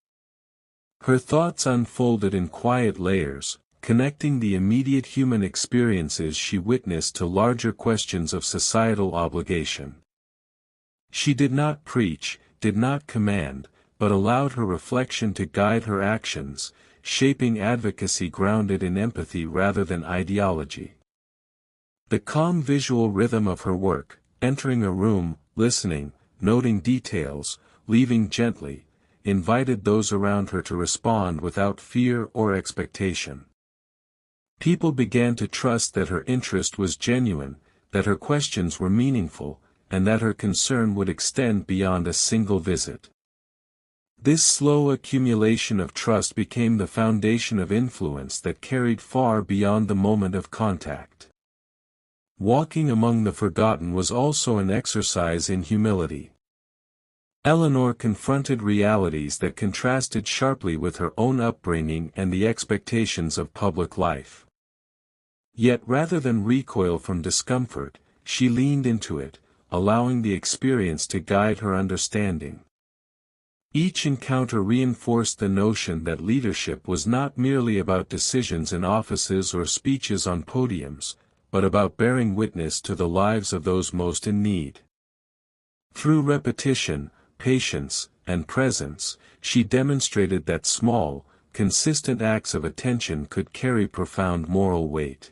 Her thoughts unfolded in quiet layers, connecting the immediate human experiences she witnessed to larger questions of societal obligation. She did not preach, did not command, but allowed her reflection to guide her actions, shaping advocacy grounded in empathy rather than ideology. The calm visual rhythm of her work, entering a room, listening, noting details, leaving gently, invited those around her to respond without fear or expectation. People began to trust that her interest was genuine, that her questions were meaningful, and that her concern would extend beyond a single visit. This slow accumulation of trust became the foundation of influence that carried far beyond the moment of contact. Walking among the forgotten was also an exercise in humility. Eleanor confronted realities that contrasted sharply with her own upbringing and the expectations of public life. Yet rather than recoil from discomfort, she leaned into it, allowing the experience to guide her understanding. Each encounter reinforced the notion that leadership was not merely about decisions in offices or speeches on podiums, but about bearing witness to the lives of those most in need. Through repetition, patience, and presence, she demonstrated that small, consistent acts of attention could carry profound moral weight.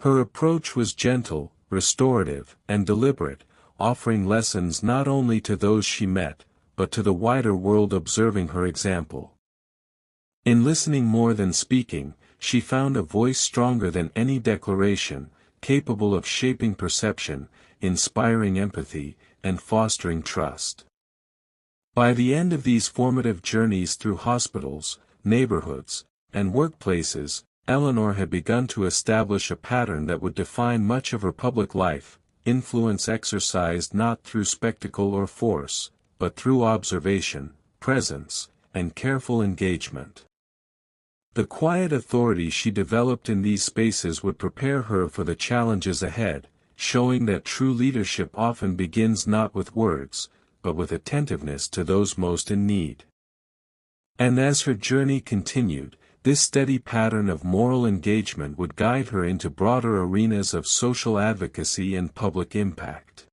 Her approach was gentle, restorative, and deliberate, offering lessons not only to those she met, but to the wider world observing her example. In listening more than speaking, she found a voice stronger than any declaration, capable of shaping perception, inspiring empathy, and fostering trust. By the end of these formative journeys through hospitals, neighborhoods, and workplaces, Eleanor had begun to establish a pattern that would define much of her public life, influence exercised not through spectacle or force, but through observation, presence, and careful engagement. The quiet authority she developed in these spaces would prepare her for the challenges ahead, showing that true leadership often begins not with words, but with attentiveness to those most in need. And as her journey continued, this steady pattern of moral engagement would guide her into broader arenas of social advocacy and public impact.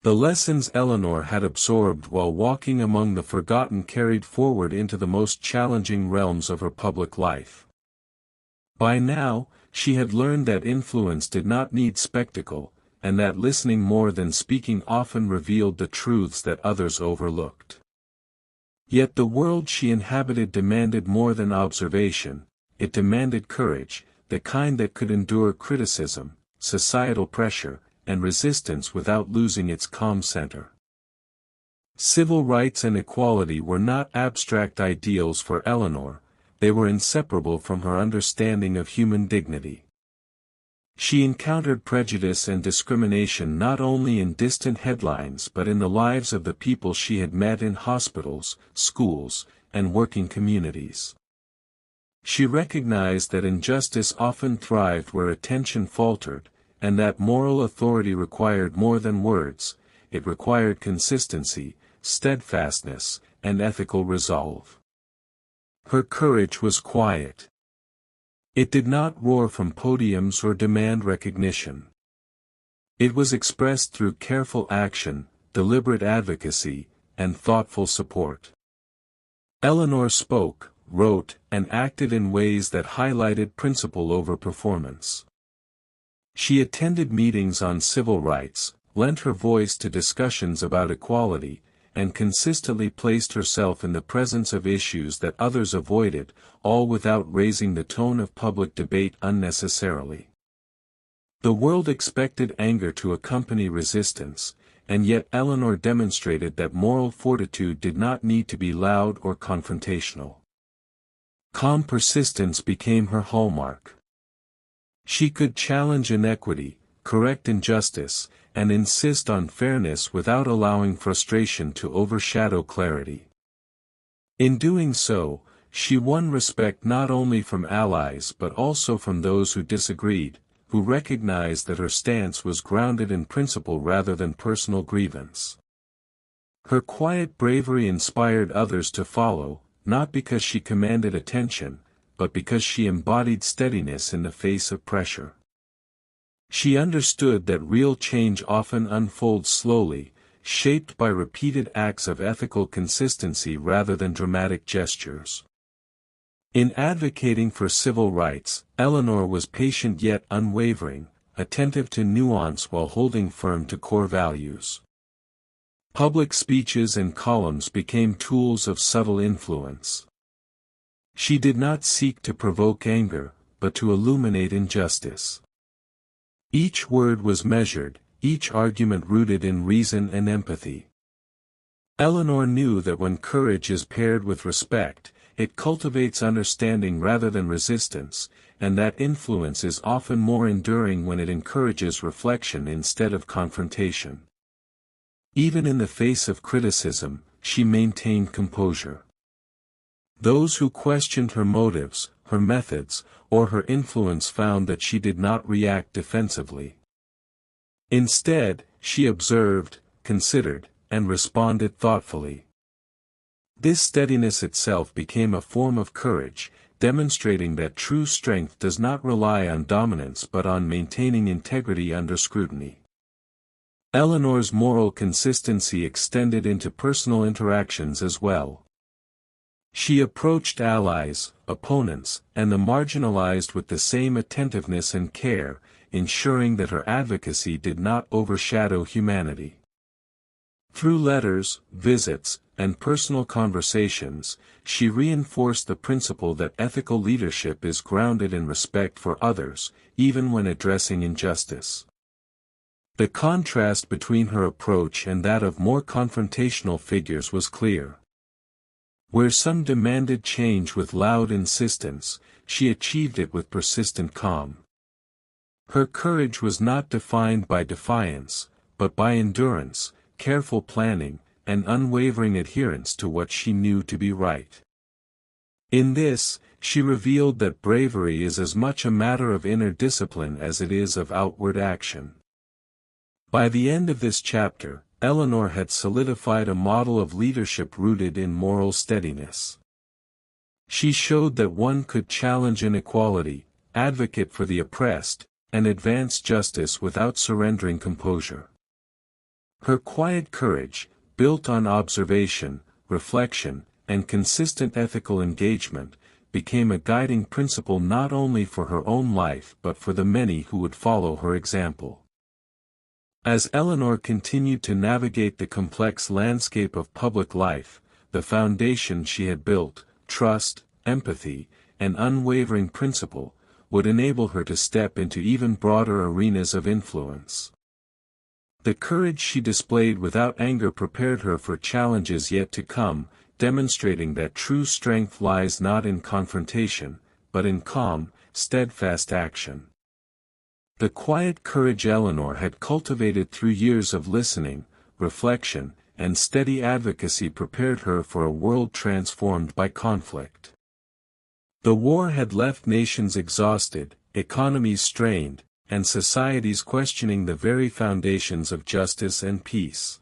The lessons Eleanor had absorbed while walking among the forgotten carried forward into the most challenging realms of her public life. By now, she had learned that influence did not need spectacle, and that listening more than speaking often revealed the truths that others overlooked. Yet the world she inhabited demanded more than observation, it demanded courage, the kind that could endure criticism, societal pressure, and resistance without losing its calm center. Civil rights and equality were not abstract ideals for Eleanor, they were inseparable from her understanding of human dignity. She encountered prejudice and discrimination not only in distant headlines but in the lives of the people she had met in hospitals, schools, and working communities. She recognized that injustice often thrived where attention faltered, and that moral authority required more than words, it required consistency, steadfastness, and ethical resolve. Her courage was quiet. It did not roar from podiums or demand recognition. It was expressed through careful action, deliberate advocacy, and thoughtful support. Eleanor spoke, wrote, and acted in ways that highlighted principle over performance. She attended meetings on civil rights, lent her voice to discussions about equality, and consistently placed herself in the presence of issues that others avoided, all without raising the tone of public debate unnecessarily. The world expected anger to accompany resistance, and yet Eleanor demonstrated that moral fortitude did not need to be loud or confrontational. Calm persistence became her hallmark. She could challenge inequity, correct injustice, and insist on fairness without allowing frustration to overshadow clarity. In doing so, she won respect not only from allies but also from those who disagreed, who recognized that her stance was grounded in principle rather than personal grievance. Her quiet bravery inspired others to follow, not because she commanded attention, but because she embodied steadiness in the face of pressure. She understood that real change often unfolds slowly, shaped by repeated acts of ethical consistency rather than dramatic gestures. In advocating for civil rights, Eleanor was patient yet unwavering, attentive to nuance while holding firm to core values. Public speeches and columns became tools of subtle influence. She did not seek to provoke anger, but to illuminate injustice. Each word was measured, each argument rooted in reason and empathy. Eleanor knew that when courage is paired with respect, it cultivates understanding rather than resistance, and that influence is often more enduring when it encourages reflection instead of confrontation. Even in the face of criticism, she maintained composure. Those who questioned her motives, her methods, or her influence found that she did not react defensively. Instead, she observed, considered, and responded thoughtfully. This steadiness itself became a form of courage, demonstrating that true strength does not rely on dominance but on maintaining integrity under scrutiny. Eleanor's moral consistency extended into personal interactions as well. She approached allies, opponents, and the marginalized with the same attentiveness and care, ensuring that her advocacy did not overshadow humanity. Through letters, visits, and personal conversations, she reinforced the principle that ethical leadership is grounded in respect for others, even when addressing injustice. The contrast between her approach and that of more confrontational figures was clear. Where some demanded change with loud insistence, she achieved it with persistent calm. Her courage was not defined by defiance, but by endurance, careful planning, and unwavering adherence to what she knew to be right. In this, she revealed that bravery is as much a matter of inner discipline as it is of outward action. By the end of this chapter, Eleanor had solidified a model of leadership rooted in moral steadiness. She showed that one could challenge inequality, advocate for the oppressed, and advance justice without surrendering composure. Her quiet courage, built on observation, reflection, and consistent ethical engagement, became a guiding principle not only for her own life but for the many who would follow her example. As Eleanor continued to navigate the complex landscape of public life, the foundation she had built, trust, empathy, and unwavering principle, would enable her to step into even broader arenas of influence. The courage she displayed without anger prepared her for challenges yet to come, demonstrating that true strength lies not in confrontation, but in calm, steadfast action. The quiet courage Eleanor had cultivated through years of listening, reflection, and steady advocacy prepared her for a world transformed by conflict. The war had left nations exhausted, economies strained, and societies questioning the very foundations of justice and peace.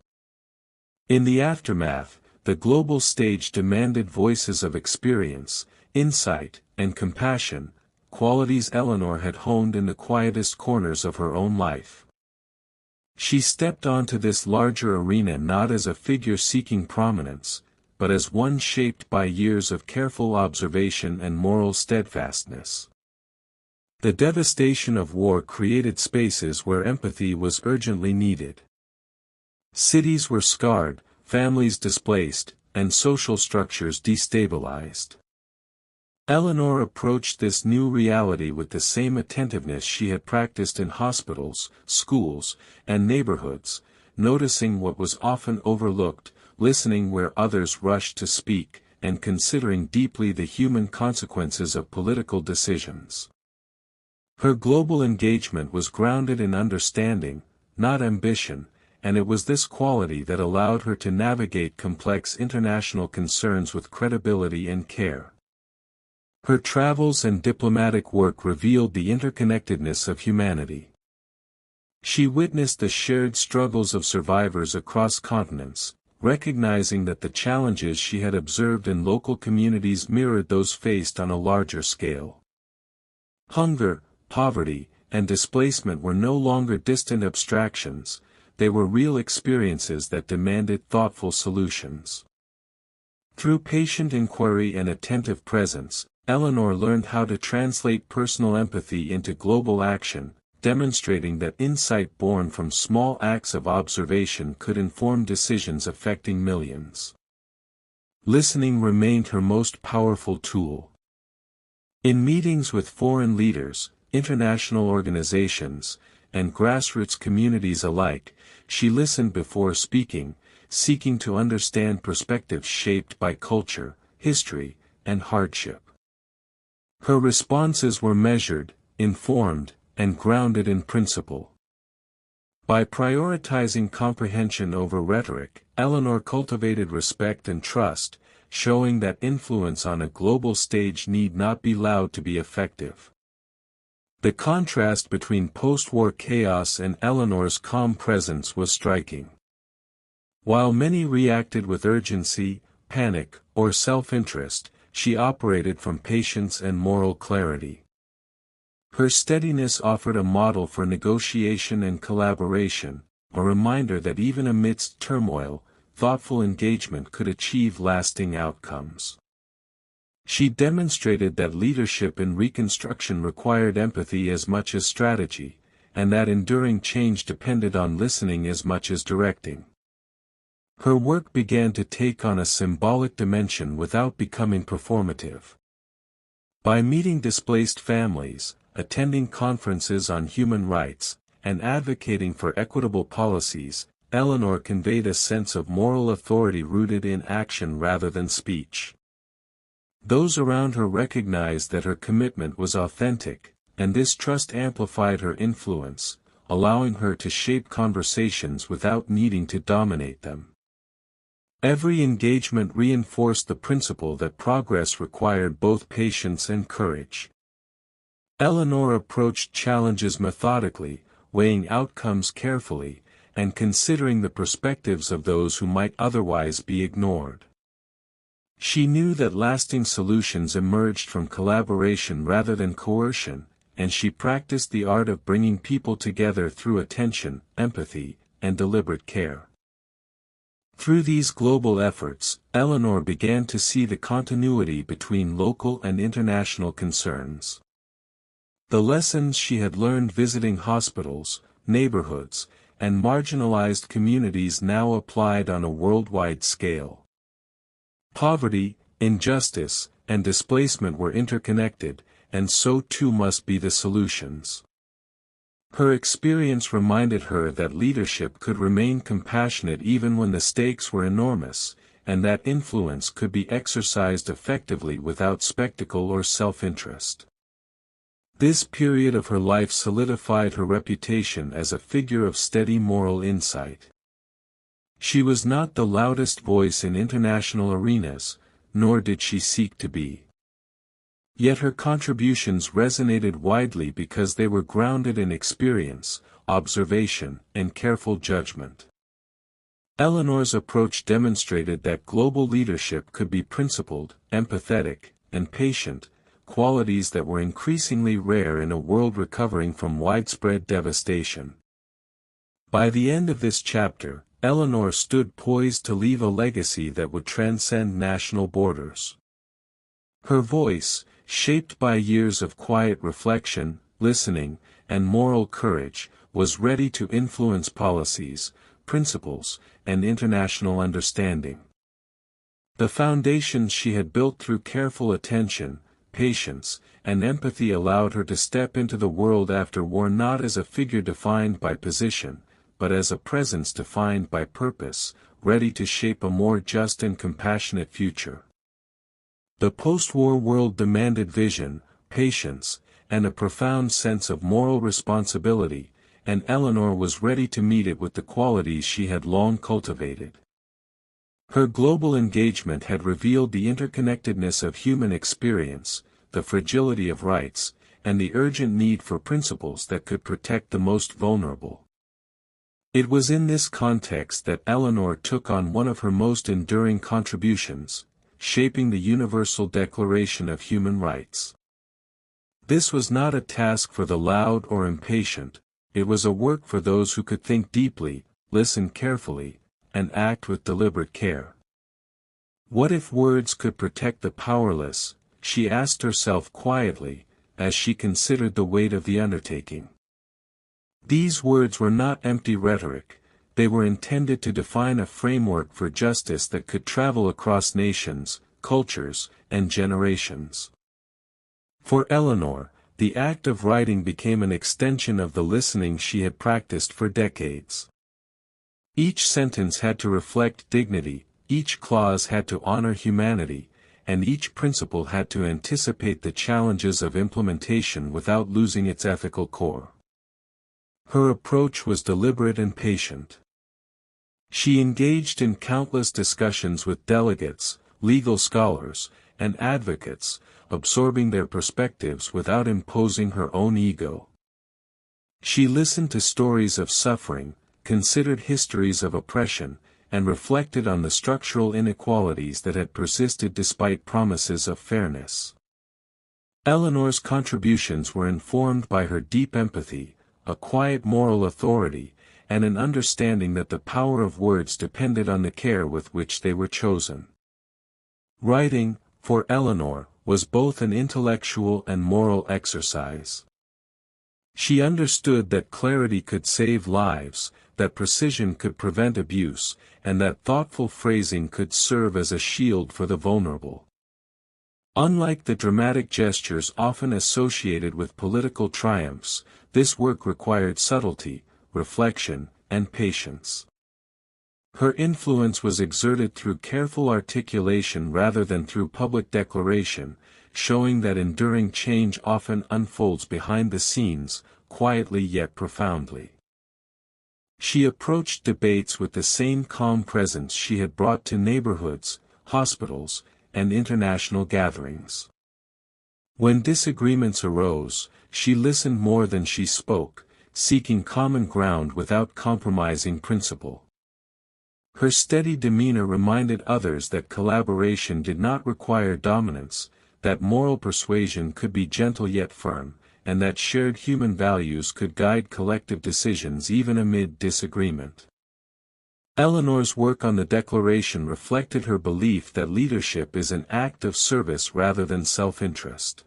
In the aftermath, the global stage demanded voices of experience, insight, and compassion, qualities Eleanor had honed in the quietest corners of her own life. She stepped onto this larger arena not as a figure seeking prominence, but as one shaped by years of careful observation and moral steadfastness. The devastation of war created spaces where empathy was urgently needed. Cities were scarred, families displaced, and social structures destabilized. Eleanor approached this new reality with the same attentiveness she had practiced in hospitals, schools, and neighborhoods, noticing what was often overlooked, listening where others rushed to speak, and considering deeply the human consequences of political decisions. Her global engagement was grounded in understanding, not ambition, and it was this quality that allowed her to navigate complex international concerns with credibility and care. Her travels and diplomatic work revealed the interconnectedness of humanity. She witnessed the shared struggles of survivors across continents, recognizing that the challenges she had observed in local communities mirrored those faced on a larger scale. Hunger, poverty, and displacement were no longer distant abstractions, they were real experiences that demanded thoughtful solutions. Through patient inquiry and attentive presence, Eleanor learned how to translate personal empathy into global action, demonstrating that insight born from small acts of observation could inform decisions affecting millions. Listening remained her most powerful tool. In meetings with foreign leaders, international organizations, and grassroots communities alike, she listened before speaking, seeking to understand perspectives shaped by culture, history, and hardship. Her responses were measured, informed, and grounded in principle. By prioritizing comprehension over rhetoric, Eleanor cultivated respect and trust, showing that influence on a global stage need not be loud to be effective. The contrast between post-war chaos and Eleanor's calm presence was striking. While many reacted with urgency, panic, or self-interest, she operated from patience and moral clarity. Her steadiness offered a model for negotiation and collaboration, a reminder that even amidst turmoil, thoughtful engagement could achieve lasting outcomes. She demonstrated that leadership in Reconstruction required empathy as much as strategy, and that enduring change depended on listening as much as directing. Her work began to take on a symbolic dimension without becoming performative. By meeting displaced families, attending conferences on human rights, and advocating for equitable policies, Eleanor conveyed a sense of moral authority rooted in action rather than speech. Those around her recognized that her commitment was authentic, and this trust amplified her influence, allowing her to shape conversations without needing to dominate them. Every engagement reinforced the principle that progress required both patience and courage. Eleanor approached challenges methodically, weighing outcomes carefully, and considering the perspectives of those who might otherwise be ignored. She knew that lasting solutions emerged from collaboration rather than coercion, and she practiced the art of bringing people together through attention, empathy, and deliberate care. Through these global efforts, Eleanor began to see the continuity between local and international concerns. The lessons she had learned visiting hospitals, neighborhoods, and marginalized communities now applied on a worldwide scale. Poverty, injustice, and displacement were interconnected, and so too must be the solutions. Her experience reminded her that leadership could remain compassionate even when the stakes were enormous, and that influence could be exercised effectively without spectacle or self-interest. This period of her life solidified her reputation as a figure of steady moral insight. She was not the loudest voice in international arenas, nor did she seek to be. Yet her contributions resonated widely because they were grounded in experience, observation, and careful judgment. Eleanor's approach demonstrated that global leadership could be principled, empathetic, and patient, qualities that were increasingly rare in a world recovering from widespread devastation. By the end of this chapter, Eleanor stood poised to leave a legacy that would transcend national borders. Her voice, shaped by years of quiet reflection, listening, and moral courage, was ready to influence policies, principles, and international understanding. The foundations she had built through careful attention, patience, and empathy allowed her to step into the world after war not as a figure defined by position, but as a presence defined by purpose, ready to shape a more just and compassionate future. The post-war world demanded vision, patience, and a profound sense of moral responsibility, and Eleanor was ready to meet it with the qualities she had long cultivated. Her global engagement had revealed the interconnectedness of human experience, the fragility of rights, and the urgent need for principles that could protect the most vulnerable. It was in this context that Eleanor took on one of her most enduring contributions, shaping the Universal Declaration of Human Rights. This was not a task for the loud or impatient, it was a work for those who could think deeply, listen carefully, and act with deliberate care. What if words could protect the powerless, she asked herself quietly, as she considered the weight of the undertaking. These words were not empty rhetoric, they were intended to define a framework for justice that could travel across nations, cultures, and generations. For Eleanor, the act of writing became an extension of the listening she had practiced for decades. Each sentence had to reflect dignity, each clause had to honor humanity, and each principle had to anticipate the challenges of implementation without losing its ethical core. Her approach was deliberate and patient. She engaged in countless discussions with delegates, legal scholars, and advocates, absorbing their perspectives without imposing her own ego. She listened to stories of suffering, considered histories of oppression, and reflected on the structural inequalities that had persisted despite promises of fairness. Eleanor's contributions were informed by her deep empathy, a quiet moral authority, and an understanding that the power of words depended on the care with which they were chosen. Writing, for Eleanor, was both an intellectual and moral exercise. She understood that clarity could save lives, that precision could prevent abuse, and that thoughtful phrasing could serve as a shield for the vulnerable. Unlike the dramatic gestures often associated with political triumphs, this work required subtlety, reflection, and patience. Her influence was exerted through careful articulation rather than through public declaration, showing that enduring change often unfolds behind the scenes, quietly yet profoundly. She approached debates with the same calm presence she had brought to neighborhoods, hospitals, and international gatherings. When disagreements arose, she listened more than she spoke, seeking common ground without compromising principle. Her steady demeanor reminded others that collaboration did not require dominance, that moral persuasion could be gentle yet firm, and that shared human values could guide collective decisions even amid disagreement. Eleanor's work on the Declaration reflected her belief that leadership is an act of service rather than self-interest.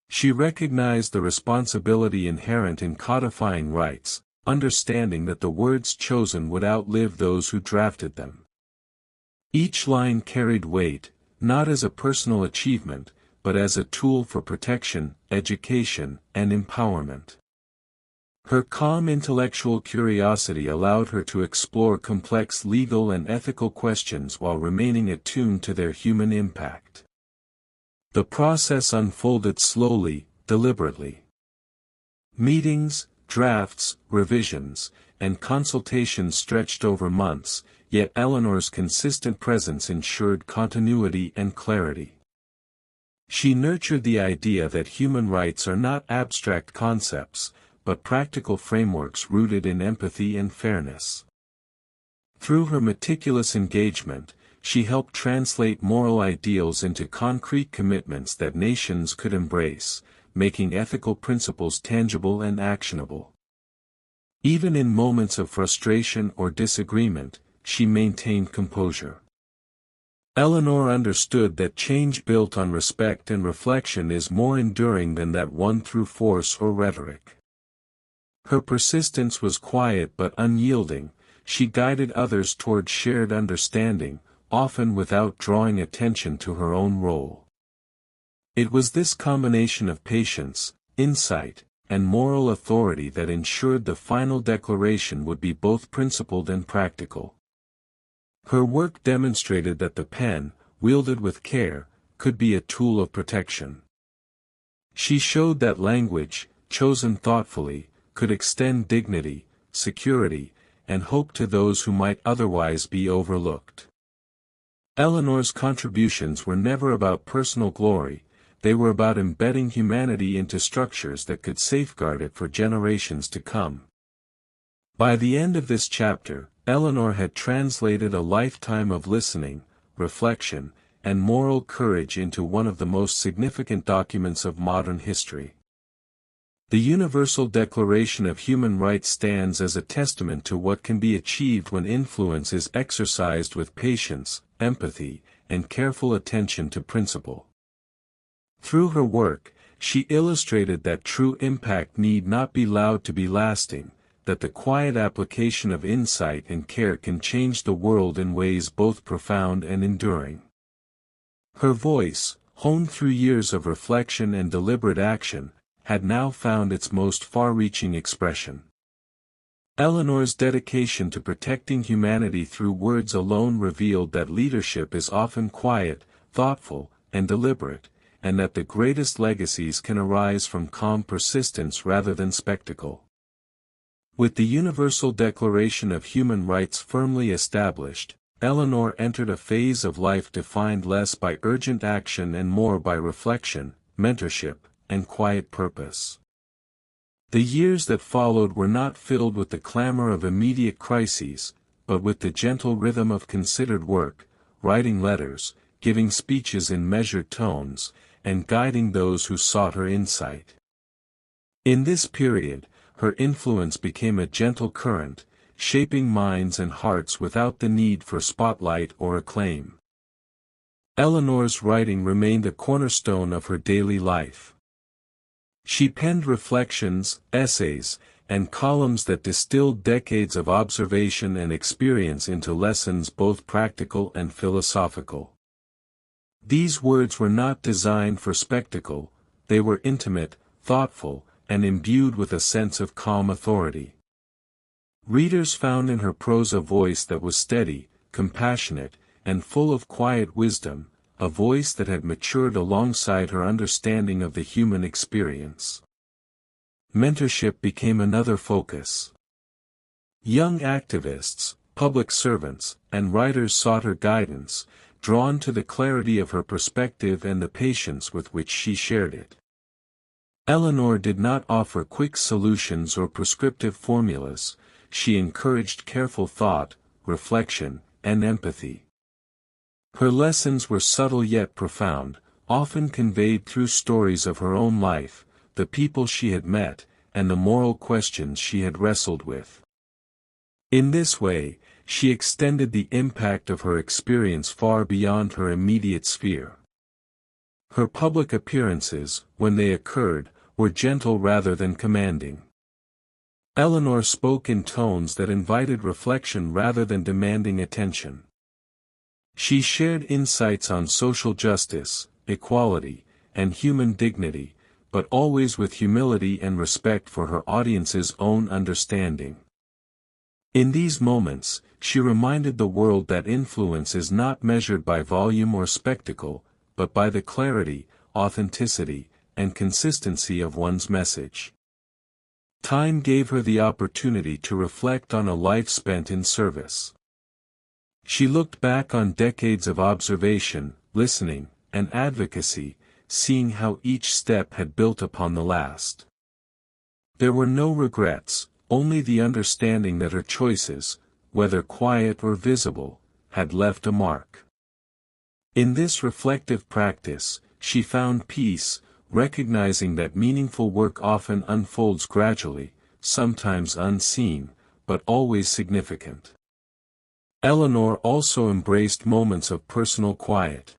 She recognized the responsibility inherent in codifying rights, understanding that the words chosen would outlive those who drafted them. Each line carried weight, not as a personal achievement, but as a tool for protection, education, and empowerment. Her calm intellectual curiosity allowed her to explore complex legal and ethical questions while remaining attuned to their human impact. The process unfolded slowly, deliberately. Meetings, drafts, revisions, and consultations stretched over months, yet Eleanor's consistent presence ensured continuity and clarity. She nurtured the idea that human rights are not abstract concepts, but practical frameworks rooted in empathy and fairness. Through her meticulous engagement, she helped translate moral ideals into concrete commitments that nations could embrace, making ethical principles tangible and actionable. Even in moments of frustration or disagreement, she maintained composure. Eleanor understood that change built on respect and reflection is more enduring than that won through force or rhetoric. Her persistence was quiet but unyielding, she guided others toward shared understanding, often without drawing attention to her own role. It was this combination of patience, insight, and moral authority that ensured the final declaration would be both principled and practical. Her work demonstrated that the pen, wielded with care, could be a tool of protection. She showed that language, chosen thoughtfully, could extend dignity, security, and hope to those who might otherwise be overlooked. Eleanor's contributions were never about personal glory, they were about embedding humanity into structures that could safeguard it for generations to come. By the end of this chapter, Eleanor had translated a lifetime of listening, reflection, and moral courage into one of the most significant documents of modern history. The Universal Declaration of Human Rights stands as a testament to what can be achieved when influence is exercised with patience, empathy, and careful attention to principle. Through her work, she illustrated that true impact need not be loud to be lasting, that the quiet application of insight and care can change the world in ways both profound and enduring. Her voice, honed through years of reflection and deliberate action, had now found its most far-reaching expression. Eleanor's dedication to protecting humanity through words alone revealed that leadership is often quiet, thoughtful, and deliberate, and that the greatest legacies can arise from calm persistence rather than spectacle. With the Universal Declaration of Human Rights firmly established, Eleanor entered a phase of life defined less by urgent action and more by reflection, mentorship, and quiet purpose. The years that followed were not filled with the clamor of immediate crises, but with the gentle rhythm of considered work, writing letters, giving speeches in measured tones, and guiding those who sought her insight. In this period, her influence became a gentle current, shaping minds and hearts without the need for spotlight or acclaim. Eleanor's writing remained a cornerstone of her daily life. She penned reflections, essays, and columns that distilled decades of observation and experience into lessons both practical and philosophical. These words were not designed for spectacle, they were intimate, thoughtful, and imbued with a sense of calm authority. Readers found in her prose a voice that was steady, compassionate, and full of quiet wisdom, a voice that had matured alongside her understanding of the human experience. Mentorship became another focus. Young activists, public servants, and writers sought her guidance, drawn to the clarity of her perspective and the patience with which she shared it. Eleanor did not offer quick solutions or prescriptive formulas, she encouraged careful thought, reflection, and empathy. Her lessons were subtle yet profound, often conveyed through stories of her own life, the people she had met, and the moral questions she had wrestled with. In this way, she extended the impact of her experience far beyond her immediate sphere. Her public appearances, when they occurred, were gentle rather than commanding. Eleanor spoke in tones that invited reflection rather than demanding attention. She shared insights on social justice, equality, and human dignity, but always with humility and respect for her audience's own understanding. In these moments, she reminded the world that influence is not measured by volume or spectacle, but by the clarity, authenticity, and consistency of one's message. Time gave her the opportunity to reflect on a life spent in service. She looked back on decades of observation, listening, and advocacy, seeing how each step had built upon the last. There were no regrets, only the understanding that her choices, whether quiet or visible, had left a mark. In this reflective practice, she found peace, recognizing that meaningful work often unfolds gradually, sometimes unseen, but always significant. Eleanor also embraced moments of personal quiet.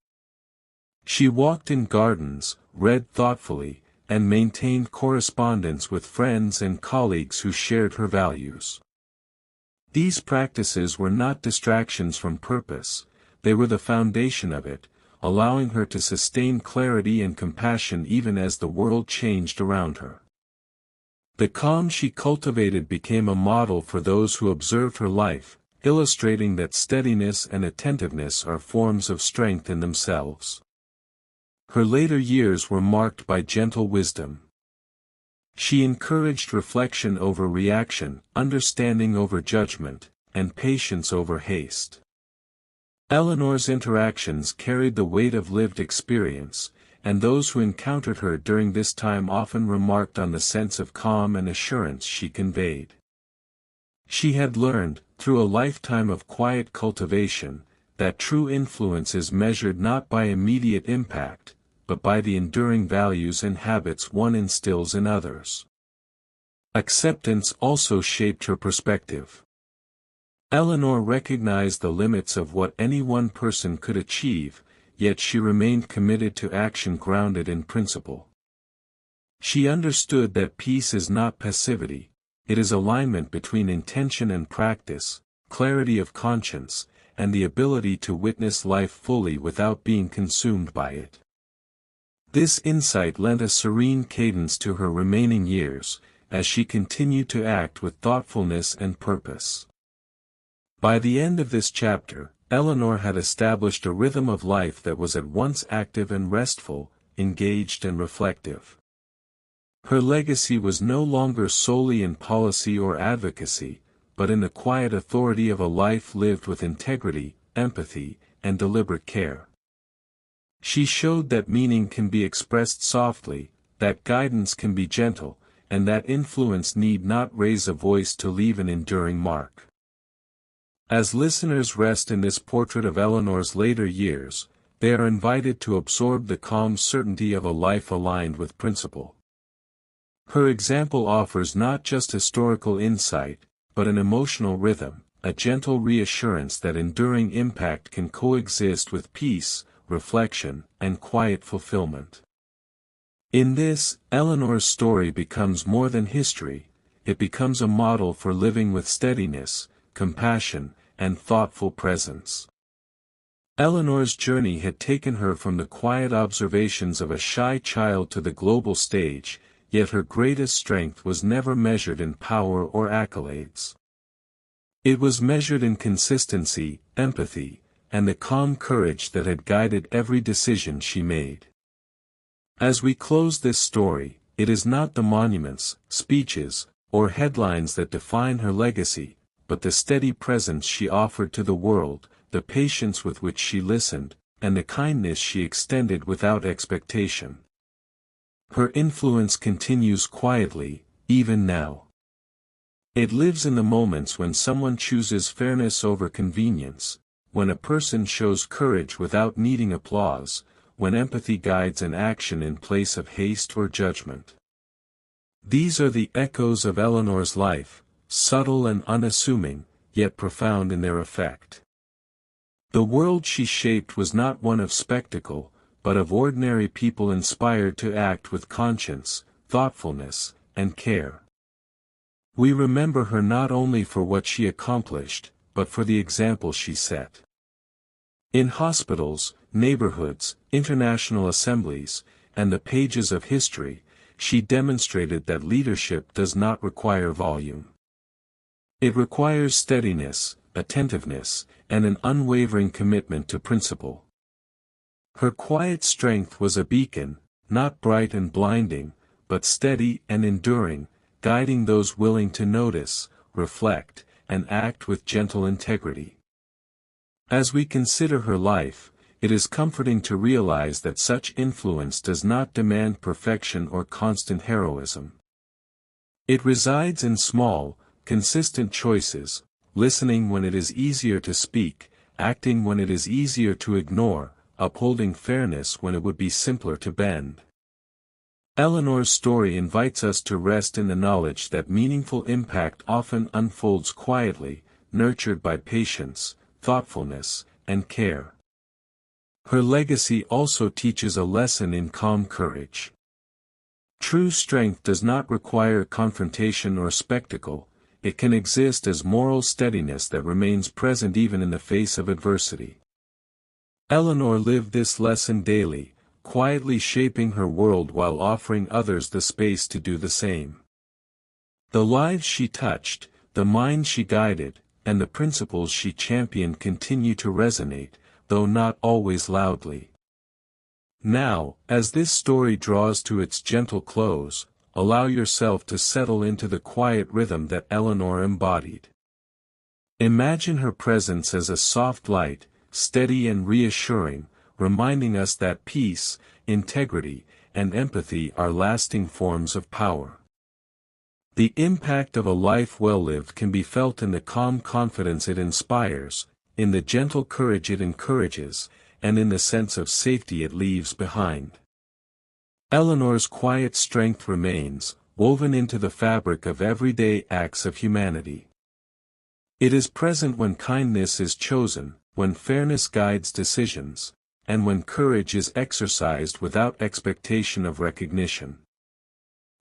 She walked in gardens, read thoughtfully, and maintained correspondence with friends and colleagues who shared her values. These practices were not distractions from purpose, they were the foundation of it, allowing her to sustain clarity and compassion even as the world changed around her. The calm she cultivated became a model for those who observed her life, illustrating that steadiness and attentiveness are forms of strength in themselves. Her later years were marked by gentle wisdom. She encouraged reflection over reaction, understanding over judgment, and patience over haste. Eleanor's interactions carried the weight of lived experience, and those who encountered her during this time often remarked on the sense of calm and assurance she conveyed. She had learned, through a lifetime of quiet cultivation, that true influence is measured not by immediate impact, but by the enduring values and habits one instills in others. Acceptance also shaped her perspective. Eleanor recognized the limits of what any one person could achieve, yet she remained committed to action grounded in principle. She understood that peace is not passivity, it is alignment between intention and practice, clarity of conscience, and the ability to witness life fully without being consumed by it. This insight lent a serene cadence to her remaining years, as she continued to act with thoughtfulness and purpose. By the end of this chapter, Eleanor had established a rhythm of life that was at once active and restful, engaged and reflective. Her legacy was no longer solely in policy or advocacy, but in the quiet authority of a life lived with integrity, empathy, and deliberate care. She showed that meaning can be expressed softly, that guidance can be gentle, and that influence need not raise a voice to leave an enduring mark. As listeners rest in this portrait of Eleanor's later years, they are invited to absorb the calm certainty of a life aligned with principle. Her example offers not just historical insight, but an emotional rhythm, a gentle reassurance that enduring impact can coexist with peace, reflection, and quiet fulfillment. In this, Eleanor's story becomes more than history, it becomes a model for living with steadiness, compassion, and thoughtful presence. Eleanor's journey had taken her from the quiet observations of a shy child to the global stage, yet her greatest strength was never measured in power or accolades. It was measured in consistency, empathy, and the calm courage that had guided every decision she made. As we close this story, it is not the monuments, speeches, or headlines that define her legacy, but the steady presence she offered to the world, the patience with which she listened, and the kindness she extended without expectation. Her influence continues quietly, even now. It lives in the moments when someone chooses fairness over convenience, when a person shows courage without needing applause, when empathy guides an action in place of haste or judgment. These are the echoes of Eleanor's life, subtle and unassuming, yet profound in their effect. The world she shaped was not one of spectacle, but of ordinary people inspired to act with conscience, thoughtfulness, and care. We remember her not only for what she accomplished, but for the example she set. In hospitals, neighborhoods, international assemblies, and the pages of history, she demonstrated that leadership does not require volume. It requires steadiness, attentiveness, and an unwavering commitment to principle. Her quiet strength was a beacon, not bright and blinding, but steady and enduring, guiding those willing to notice, reflect, and act with gentle integrity. As we consider her life, it is comforting to realize that such influence does not demand perfection or constant heroism. It resides in small, consistent choices, listening when it is easier to speak, acting when it is easier to ignore, upholding fairness when it would be simpler to bend. Eleanor's story invites us to rest in the knowledge that meaningful impact often unfolds quietly, nurtured by patience, thoughtfulness, and care. Her legacy also teaches a lesson in calm courage. True strength does not require confrontation or spectacle, it can exist as moral steadiness that remains present even in the face of adversity. Eleanor lived this lesson daily, quietly shaping her world while offering others the space to do the same. The lives she touched, the minds she guided, and the principles she championed continue to resonate, though not always loudly. Now, as this story draws to its gentle close, allow yourself to settle into the quiet rhythm that Eleanor embodied. Imagine her presence as a soft light, steady and reassuring, reminding us that peace, integrity, and empathy are lasting forms of power. The impact of a life well lived can be felt in the calm confidence it inspires, in the gentle courage it encourages, and in the sense of safety it leaves behind. Eleanor's quiet strength remains, woven into the fabric of everyday acts of humanity. It is present when kindness is chosen, when fairness guides decisions, and when courage is exercised without expectation of recognition.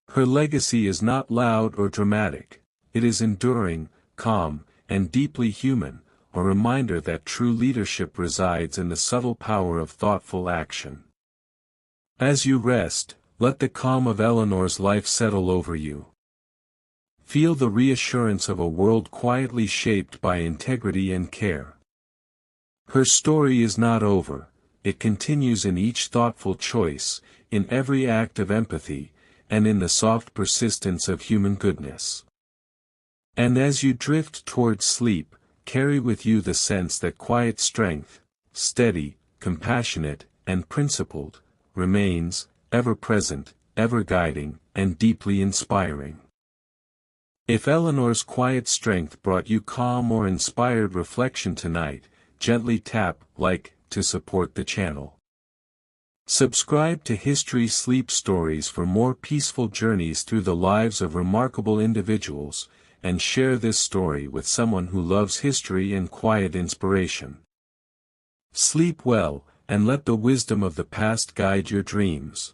Her legacy is not loud or dramatic, it is enduring, calm, and deeply human, a reminder that true leadership resides in the subtle power of thoughtful action. As you rest, let the calm of Eleanor's life settle over you. Feel the reassurance of a world quietly shaped by integrity and care. Her story is not over, it continues in each thoughtful choice, in every act of empathy, and in the soft persistence of human goodness. And as you drift towards sleep, carry with you the sense that quiet strength, steady, compassionate, and principled, remains, ever present, ever guiding, and deeply inspiring. If Eleanor's quiet strength brought you calm or inspired reflection tonight, gently tap like to support the channel. Subscribe to History Sleep Stories for more peaceful journeys through the lives of remarkable individuals, and share this story with someone who loves history and quiet inspiration. Sleep well, and let the wisdom of the past guide your dreams.